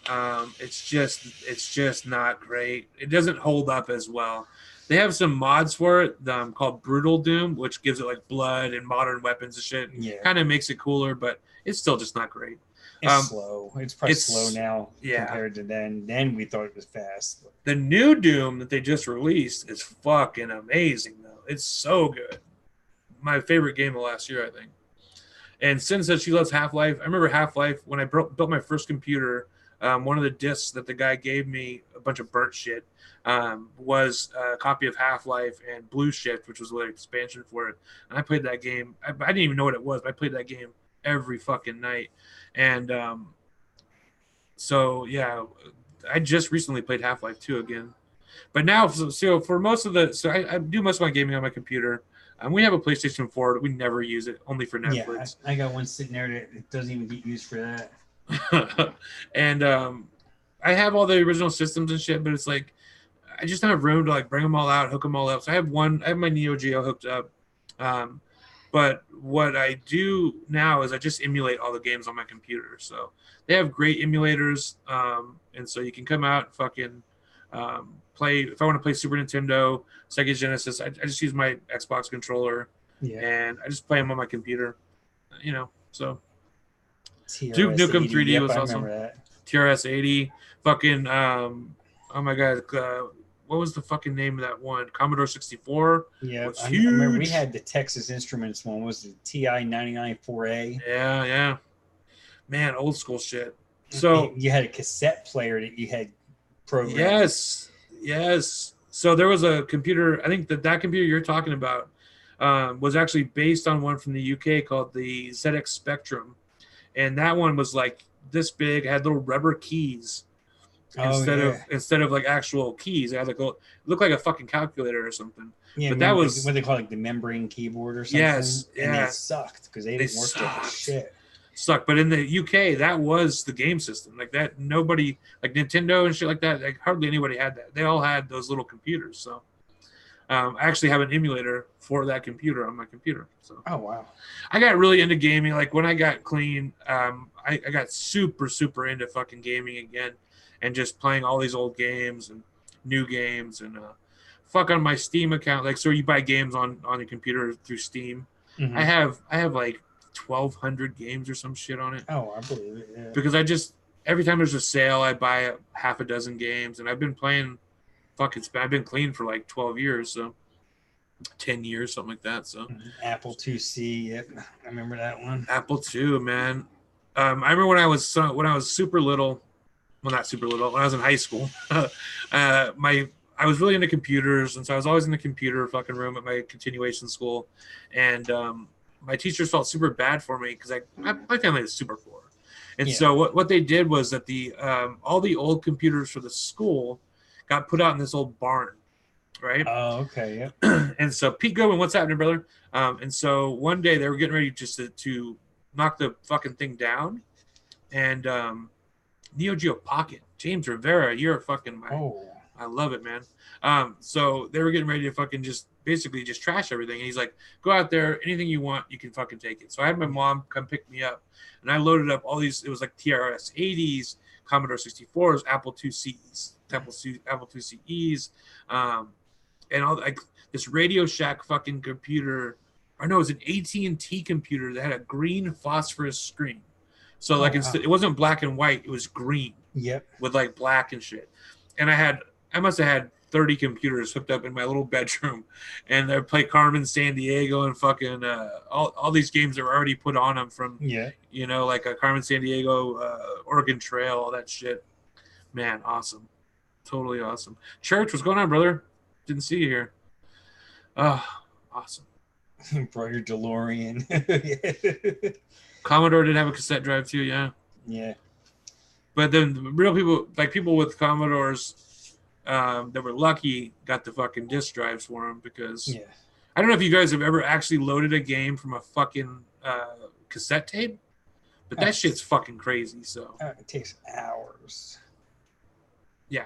S1: It's just not great. It doesn't hold up as well. They have some mods for it called Brutal Doom, which gives it like blood and modern weapons and shit.
S2: Yeah.
S1: Kind of makes it cooler, but it's still just not great.
S2: It's slow. It's probably slow now compared to then. Then we thought it was fast.
S1: The new Doom that they just released is fucking amazing, though. It's so good. My favorite game of last year, I think. And since that she loves Half-Life, I remember Half-Life when I built my first computer. One of the discs that the guy gave me, a bunch of burnt shit, was a copy of Half-Life and Blue Shift, which was the expansion for it. And I played that game. I didn't even know what it was, but I played that game every fucking night. And so, yeah, I just recently played Half-Life 2 again. But now, so for most of I do most of my gaming on my computer. We have a PlayStation 4. We never use it, only for Netflix.
S2: Yeah, I got one sitting there that doesn't even get used for that.
S1: And I have all the original systems and shit, but it's like I just don't have room to like bring them all out, hook them all up. So I have my Neo Geo hooked up. But what I do now is I just emulate all the games on my computer. So they have great emulators, and so you can come out and fucking play. If I want to play Super Nintendo, Sega Genesis, I just use my Xbox controller, and I just play them on my computer. So Duke Nukem 3D was awesome. TRS 80, fucking oh my god, what was the fucking name of that one? Commodore 64.
S2: Yeah, I remember we had the Texas Instruments one. Was the TI 99 4A?
S1: Yeah. Man, old school shit. So
S2: you had a cassette player that you had programmed.
S1: Yes. So there was a computer. I think that computer you're talking about was actually based on one from the UK called the ZX Spectrum, and that one was like this big, had little rubber keys. Instead of like actual keys, it had like it looked like a fucking calculator or something.
S2: Yeah,
S1: but that was
S2: what they call like the membrane keyboard or something.
S1: Yes,
S2: and they sucked because they didn't work for shit.
S1: Sucked, but in the UK, that was the game system. Like that, nobody like Nintendo and shit like that. Like hardly anybody had that. They all had those little computers. So I actually have an emulator for that computer on my computer. So
S2: wow,
S1: I got really into gaming. Like when I got clean, I got super into fucking gaming again. And just playing all these old games and new games and fuck on my Steam account. Like, so you buy games on your computer through Steam. Mm-hmm. I have like 1,200 games or some shit on it.
S2: Oh, I believe it. Yeah.
S1: Because every time there's a sale, I buy half a dozen games, and I've been playing. I've been clean for like 12 years, so 10 years, something like that. So
S2: Apple IIc, yep, I remember that one.
S1: Apple II, man. I remember when I was super little. Well, not super little. When I was in high school, I was really into computers, and so I was always in the computer fucking room at my continuation school, and my teachers felt super bad for me because my family was super poor, and so what they did was that all the old computers for the school got put out in this old barn, right?
S2: Oh, okay, yeah.
S1: And so Pete Goodwin, what's happening, brother? And so one day they were getting ready just to knock the fucking thing down, and Neo Geo Pocket, James Rivera, you're a fucking I love it, man. So they were getting ready to fucking just trash everything. And he's like, go out there, anything you want, you can fucking take it. So I had my mom come pick me up, and I loaded up all these. It was like TRS 80s, Commodore 64s, Apple IICs, Apple IICEs, and all like this Radio Shack fucking computer. Or no, it was an AT&T computer that had a green phosphorus screen. So it wasn't black and white; it was green.
S2: Yep.
S1: With like black and shit. And I must have had 30 computers hooked up in my little bedroom, and I play Carmen San Diego and fucking all these games that were already put on them from,
S2: Yeah.
S1: like a Carmen San Diego, Oregon Trail, all that shit. Man, awesome, totally awesome. Church, what's going on, brother? Didn't see you here. Oh, awesome.
S2: Brought your DeLorean.
S1: Commodore did have a cassette drive too, yeah.
S2: Yeah.
S1: But then the real people, like people with Commodores, that were lucky, got the fucking disc drives for them because
S2: Yeah.
S1: I don't know if you guys have ever actually loaded a game from a fucking cassette tape, but that shit's fucking crazy. So
S2: it takes hours.
S1: yeah.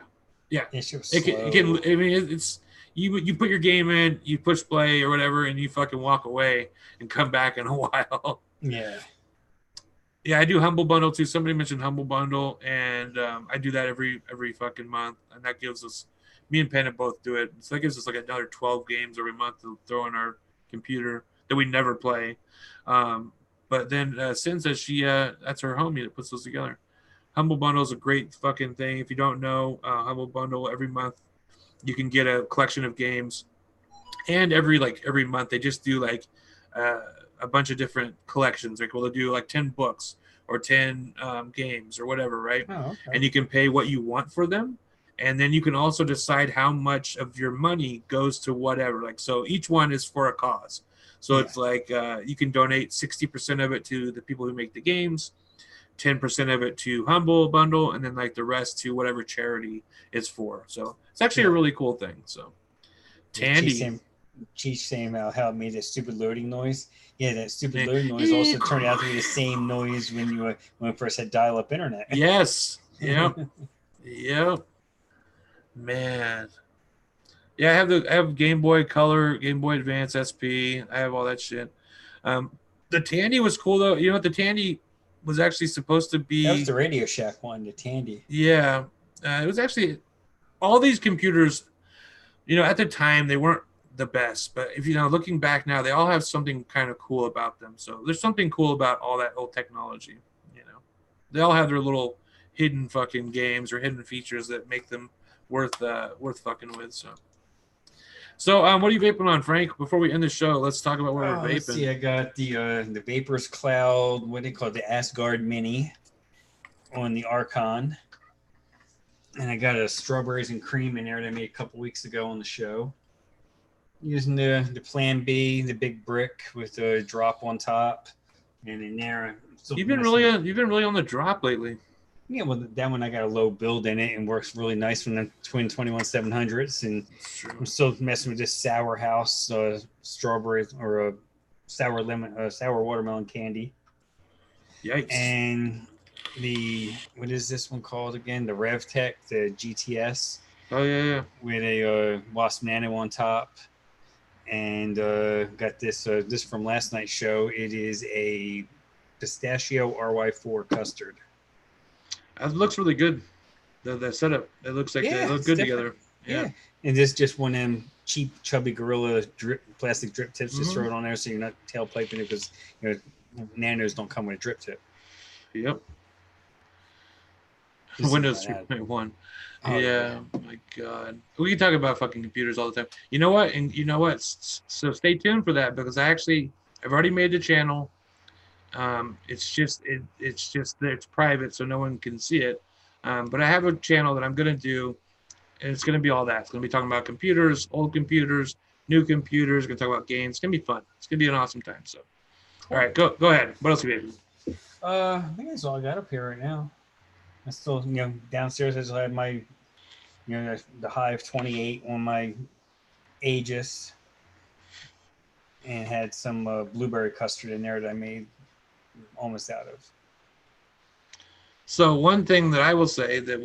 S2: It's just
S1: It can.
S2: slow.
S1: I mean, it's you put your game in, you push play or whatever, and you fucking walk away and come back in a while.
S2: Yeah.
S1: Yeah, I do Humble Bundle too. Somebody mentioned Humble Bundle, and I do that every fucking month, and that gives us, me and Pennant both do it. So that gives us like another 12 games every month to throw on our computer that we never play. But then Sin says that's her homie that puts those together. Humble Bundle is a great fucking thing. If you don't know, Humble Bundle every month you can get a collection of games, and every month they just do like a bunch of different collections. Like, well, they'll do like 10 books or 10 games or whatever, right?
S2: Oh, okay.
S1: And you can pay what you want for them. And then you can also decide how much of your money goes to whatever. Like, so each one is for a cause. So it's like you can donate 60% of it to the people who make the games, 10% of it to Humble Bundle, and then like the rest to whatever charity it's for. So it's actually a really cool thing. So Tandy.
S2: Chief saying how it made that stupid loading noise. Yeah, that stupid loading noise also turned out to be the same noise when I first had dial-up internet.
S1: Yes. Yep. Yep. Man. Yeah, I have Game Boy Color, Game Boy Advance SP. I have all that shit. The Tandy was cool though. You know what? The Tandy was actually supposed to be.
S2: That was the Radio Shack one, the Tandy.
S1: Yeah, it was actually all these computers. At the time they weren't the best, but if looking back now, they all have something kind of cool about them. So there's something cool about all that old technology. They all have their little hidden fucking games or hidden features that make them worth fucking with. So what are you vaping on, Frank? Before we end the show, let's talk about what we're vaping.
S2: Let's see, I got the Vaperz Cloud, what do they call it, the Asgard Mini on the Archon. And I got a strawberries and cream in there that I made a couple weeks ago on the show. Using the Plan B, the big brick with a drop on top. And in there,
S1: you've been really on the drop lately.
S2: Yeah, well, that one I got a low build in it and works really nice from the Twin 21700s. And I'm still messing with this Sour House strawberry or a sour watermelon candy.
S1: Yikes!
S2: And what is this one called again? The RevTech, the GTS.
S1: Oh yeah.
S2: With a Wasp Nano on top. And got this from last night's show. It is a pistachio RY4 custard.
S1: It looks really good. The setup. It looks like they look good together. Yeah.
S2: And this just one of them cheap, chubby Gorilla plastic drip tips. Just throw it on there so you're not tailpiping it because nanos don't come with a drip tip.
S1: Yep. Windows 3.1. Oh, yeah, my God. We can talk about fucking computers all the time. You know what? And you know what? So stay tuned for that because I've already made the channel. It's private, so no one can see it. But I have a channel that I'm gonna do, and it's gonna be all that. It's gonna be talking about computers, old computers, new computers. Gonna talk about games. It's gonna be fun. It's gonna be an awesome time. So, all right, go ahead. What else you got?
S2: I think that's all I got up here right now. I still, downstairs I still had my, the Hive 28 on my Aegis, and had some blueberry custard in there that I made almost out of.
S1: So one thing that I will say that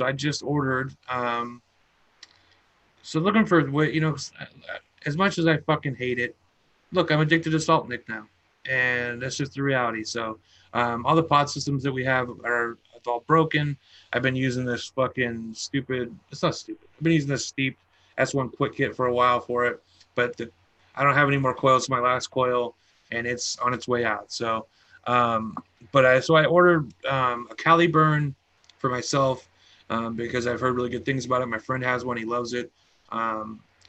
S1: I just ordered. So looking for as much as I fucking hate it, look, I'm addicted to Salt Nick now, and that's just the reality. So all the pod systems that we have are all broken. I've been using this fucking stupid. It's not stupid. I've been using this Steep S1 quick kit for a while for it, but I don't have any more coils. It's my last coil, and it's on its way out. So, I ordered a Caliburn for myself, because I've heard really good things about it. My friend has one; he loves it.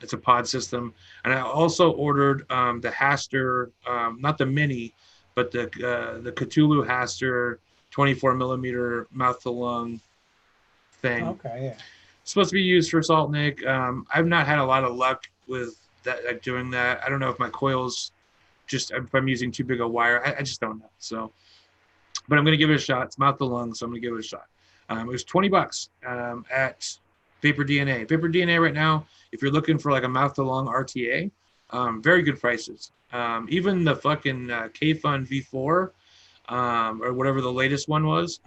S1: It's a pod system, and I also ordered the Haster, not the mini, but the Cthulhu Haster 24 millimeter mouth to lung thing.
S2: Okay, yeah.
S1: It's supposed to be used for salt nick. I've not had a lot of luck with that, like doing that. I don't know if my coils just if I'm using too big a wire. I just don't know. So, but I'm gonna give it a shot. It's mouth to lung, so I'm gonna give it a shot. It was $20 at Vapor DNA. Vapor DNA right now, if you're looking for like a mouth to lung RTA, very good prices. Even the fucking K-Fun V4 or whatever the latest one was,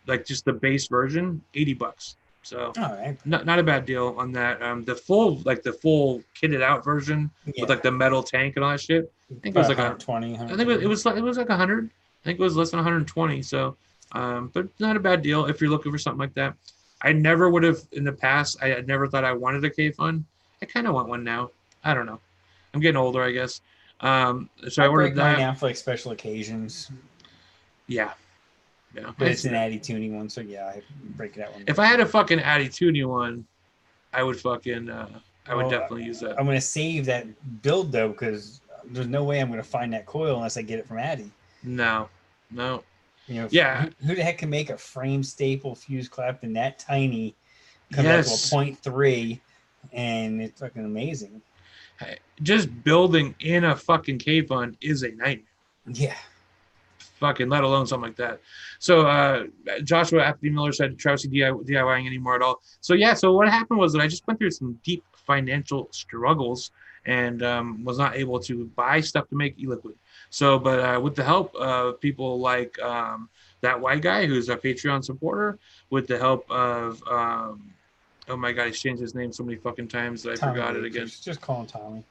S1: like just the base version, $80. So
S2: All right.
S1: not a bad deal on that. The full kitted out version
S2: Yeah.
S1: with like the metal tank and all that shit. I think it was like
S2: 120.
S1: I think it was like 100. I think it was less than 120. So, but not a bad deal if you're looking for something like that. I never would have in the past. I had never thought I wanted a K-Fun. I kind of want one now. I don't know. I'm getting older, I guess. So I ordered that.
S2: Mine out for like special occasions.
S1: Yeah. Yeah.
S2: But it's an Addy tuning one, so yeah, I break it out one.
S1: If I had a fucking Addy tuning one, I would fucking I would definitely use that.
S2: I'm gonna save that build though, because there's no way I'm gonna find that coil unless I get it from Addy.
S1: No.
S2: You know,
S1: yeah.
S2: Who the heck can make a frame staple fuse Clapton that tiny, come back to a 0.3, and it's fucking amazing.
S1: Just building in a fucking K-Fun is a nightmare.
S2: Yeah.
S1: Fucking let alone something like that. So Joshua Apathy Miller said Trousey DIYing anymore at all. So yeah, so what happened was that I just went through some deep financial struggles and was not able to buy stuff to make e-liquid. So, but with the help of people like that white guy who's a Patreon supporter, with the help of oh my god, he's changed his name so many fucking times that I forgot it again.
S2: Just call him Tommy.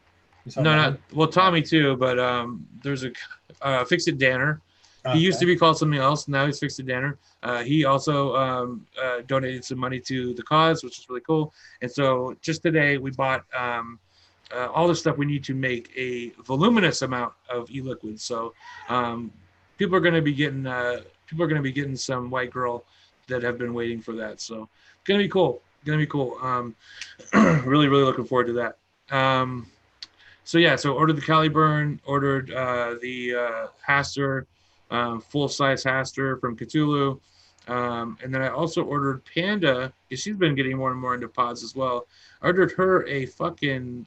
S1: Well, Tommy too, but there's a Fix It Danner. He used to be called something else. Now he's Fix It Danner. He also donated some money to the cause, which is really cool. And so just today we bought all the stuff we need to make a voluminous amount of e-liquid. So people are going to be getting some white girl that have been waiting for that. So it's going to be cool. Really looking forward to that. So yeah, so ordered the Caliburn, ordered the Haster, full-size Haster from Cthulhu. And then I also ordered Panda, because she's been getting more and more into pods as well. I ordered her a fucking,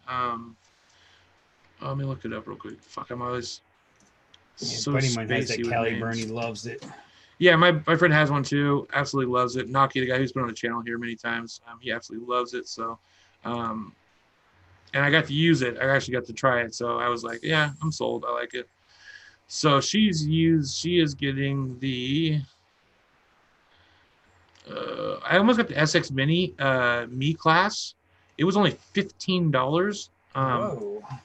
S1: let me look it up real quick. Fuck, I'm always
S2: so buddy mine has that Caliburn, he loves it.
S1: Yeah, my friend has one too, absolutely loves it. Naki, the guy who's been on the channel here many times, he absolutely loves it. So, and I got to use it. I actually got to try it. So I was like, yeah, I'm sold. I like it. So she is getting the, I almost got the SX Mini Me class. It was only $15.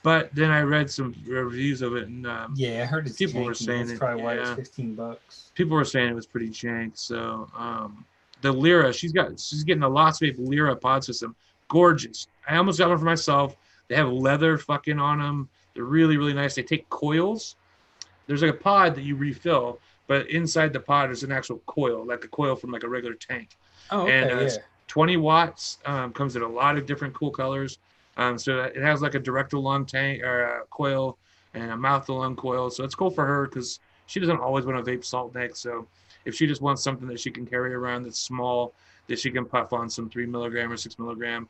S1: But then I read some reviews of it, and
S2: yeah, I heard it's
S1: people
S2: janky.
S1: Were saying
S2: that's probably why it's $15.
S1: People were saying it was pretty jank. So the Lyra, she's getting a Lost Vape Lyra pod system, gorgeous. I almost got one for myself. They have leather fucking on them. They're really nice. They take coils. There's like a pod that you refill, but inside the pod is an actual coil, like a coil from like a regular tank.
S2: Oh, okay,
S1: and it's 20 watts. Comes in a lot of different cool colors. So it has like a direct to lung tank or a coil and a mouth to lung coil. So it's cool for her because she doesn't always want to vape salt neck. So if she just wants something that she can carry around that's small, that she can puff on some 3 milligram or 6 milligram,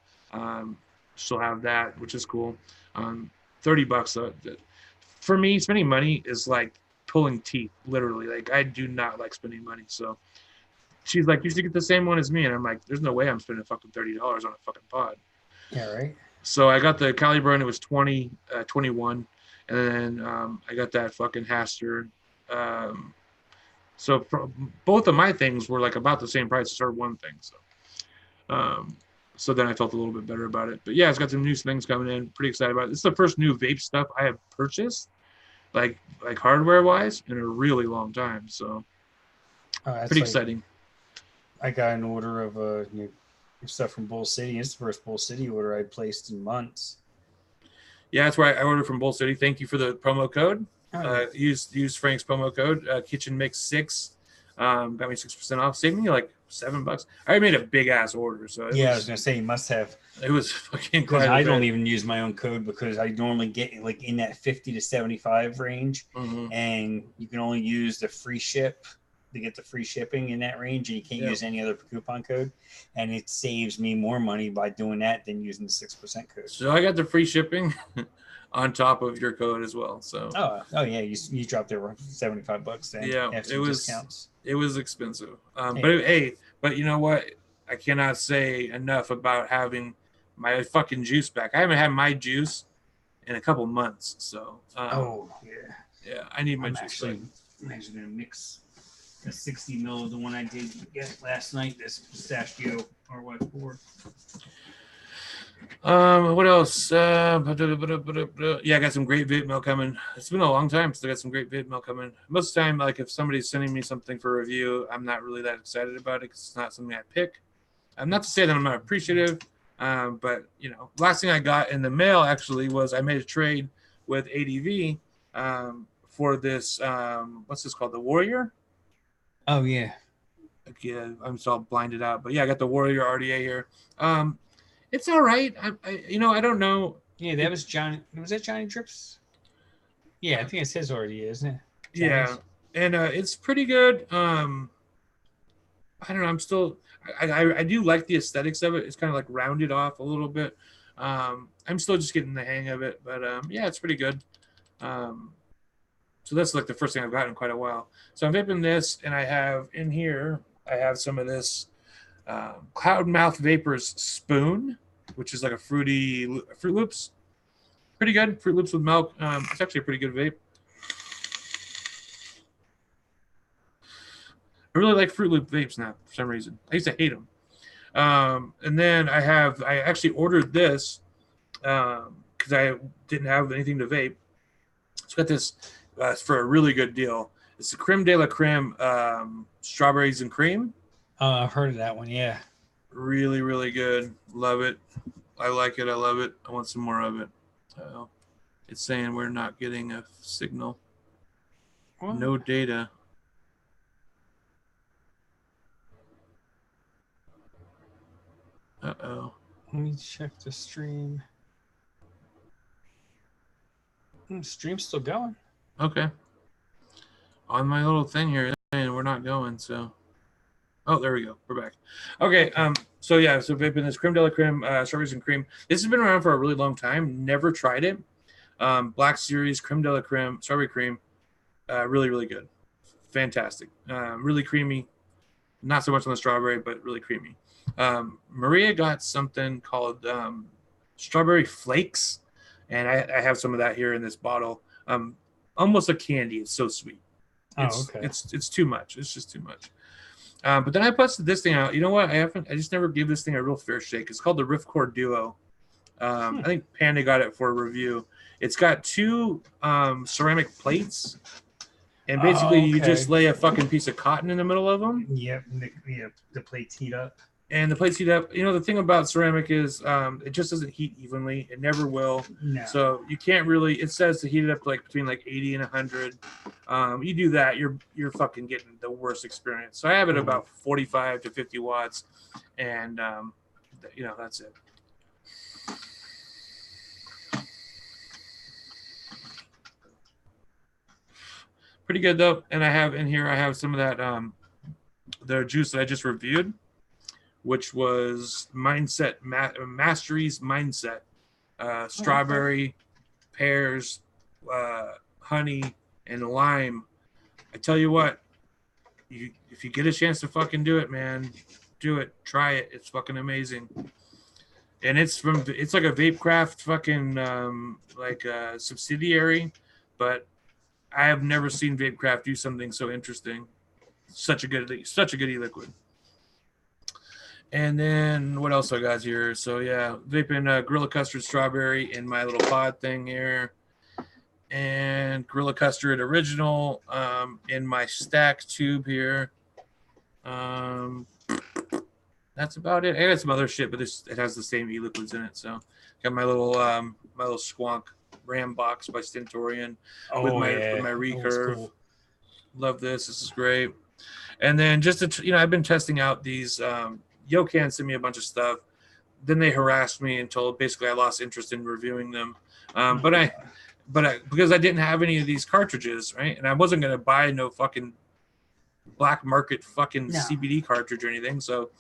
S1: she'll have that, which is cool. $30. For me, spending money is like pulling teeth, literally. Like I do not like spending money. So she's like, you should get the same one as me. And I'm like, there's no way I'm spending fucking $30 on a fucking pod.
S2: Yeah, right.
S1: So I got the Caliburn. It was 21. And then I got that fucking Haster. So both of my things were like about the same price as her one thing. So then I felt a little bit better about it. But yeah, it's got some new things coming in. Pretty excited about it. This is the first new vape stuff I have purchased, like hardware wise, in a really long time. So pretty exciting.
S2: I got an order of stuff from Bull City. It's the first Bull City order I placed in months.
S1: Yeah, that's where I ordered from Bull City. Thank you for the promo code. Use Frank's promo code Kitchen Mix 6. Got me 6% off. Saved me like $7. I already made a big ass order, so
S2: I was gonna say you must have.
S1: it was fucking
S2: Because
S1: quite.
S2: I don't even use my own code because I normally get like in that 50 to 75 range, and you can only use the free ship to get the free shipping in that range, and you can't use any other coupon code, and it saves me more money by doing that than using the 6% code.
S1: So I got the free shipping on top of your code as well. So
S2: oh yeah, you dropped there $75 then.
S1: Yeah,
S2: it was discounts.
S1: It was expensive,
S2: Hey.
S1: but you know what? I cannot say enough about having my fucking juice back. I haven't had my juice in a couple months, so yeah, I need my juice back.
S2: I'm actually gonna mix the 60 mil of the one I did get last night. This pistachio RY4.
S1: What else? Yeah, I got some great vape mail coming. It's been a long time since I got some great vape mail coming. Most of the time, like if somebody's sending me something for review, I'm not really that excited about it because it's not something I pick. I'm not to say that I'm not appreciative, but you know, last thing I got in the mail actually was I made a trade with ADV for this. What's this called? The Warrior.
S2: Oh yeah.
S1: Yeah, I'm still blinded out, but yeah, I got the Warrior RDA here. It's all right. I don't know.
S2: Yeah, that was Johnny. Was that Johnny Drips? Yeah, I think it says RDA, isn't it?
S1: Johnny's? Yeah, and it's pretty good. I don't know. I'm still. I do like the aesthetics of it. It's kind of like rounded off a little bit. I'm still just getting the hang of it, but yeah, it's pretty good. So that's like the first thing I've gotten in quite a while. So I'm vaping this, and I have in here. I have some of this Cloudmouth Vaperz spoon, which is like a Fruit Loops. Pretty good. Fruit Loops with milk. It's actually a pretty good vape. I really like Fruit Loop vapes now for some reason. I used to hate them. And then I actually ordered this because I didn't have anything to vape. So I got this for a really good deal. It's the Creme de la Creme strawberries and cream.
S2: I've heard of that one. Yeah.
S1: Really, really good. Love it. I like it. I love it. I want some more of it. It's saying we're not getting a signal. What? No data. Uh-oh.
S2: Let me check the stream. Stream's still going.
S1: Okay. On my little thing here, and we're not going, so. Oh, there we go. We're back. Okay. So yeah, so vaping this Creme de la Creme, strawberries and cream. This has been around for a really long time. Never tried it. Black Series Creme de la Creme, strawberry cream. Really, really good. Fantastic. Really creamy. Not so much on the strawberry, but really creamy. Maria got something called strawberry flakes, and I have some of that here in this bottle. Almost a candy. It's so sweet. It's too much. It's just too much. But then I busted this thing out. You know what? I just never gave this thing a real fair shake. It's called the Riftcore Duo. I think Panda got it for a review. It's got two ceramic plates, and basically you just lay a fucking piece of cotton in the middle of them.
S2: Yep. The plates heat up.
S1: And the plates heat up. You know, the thing about ceramic is it just doesn't heat evenly. It never will.
S2: No.
S1: So you can't really. It says to heat it up to like between like 80 and 100. You do that, you're fucking getting the worst experience. So I have it about 45 to 50 watts, and that's it. Pretty good though. And I have some of that the juice that I just reviewed, which was Mastery's Mindset, strawberry, pears, honey, and lime. I tell you what, if you get a chance to fucking do it, man, do it. Try it. It's fucking amazing. And it's like a Vapecraft fucking subsidiary, but I have never seen Vapecraft do something so interesting. Such a good e-liquid. And then what else I got here? So yeah, vaping Gorilla Custard Strawberry in my little pod thing here, and Gorilla Custard Original in my stack tube here. That's about it. I got some other shit, but it has the same e-liquids in it. So got my little Squonk Ram box by Stentorian with my recurve. Cool. Love this. This is great. And then just to, I've been testing out these. Yocan sent me a bunch of stuff. Then they harassed me until basically I lost interest in reviewing them. But because I didn't have any of these cartridges, right, and I wasn't gonna buy no fucking black market fucking CBD cartridge or anything. So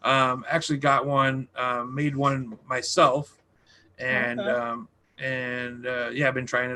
S1: actually got one, made one myself, and yeah, I've been trying it out.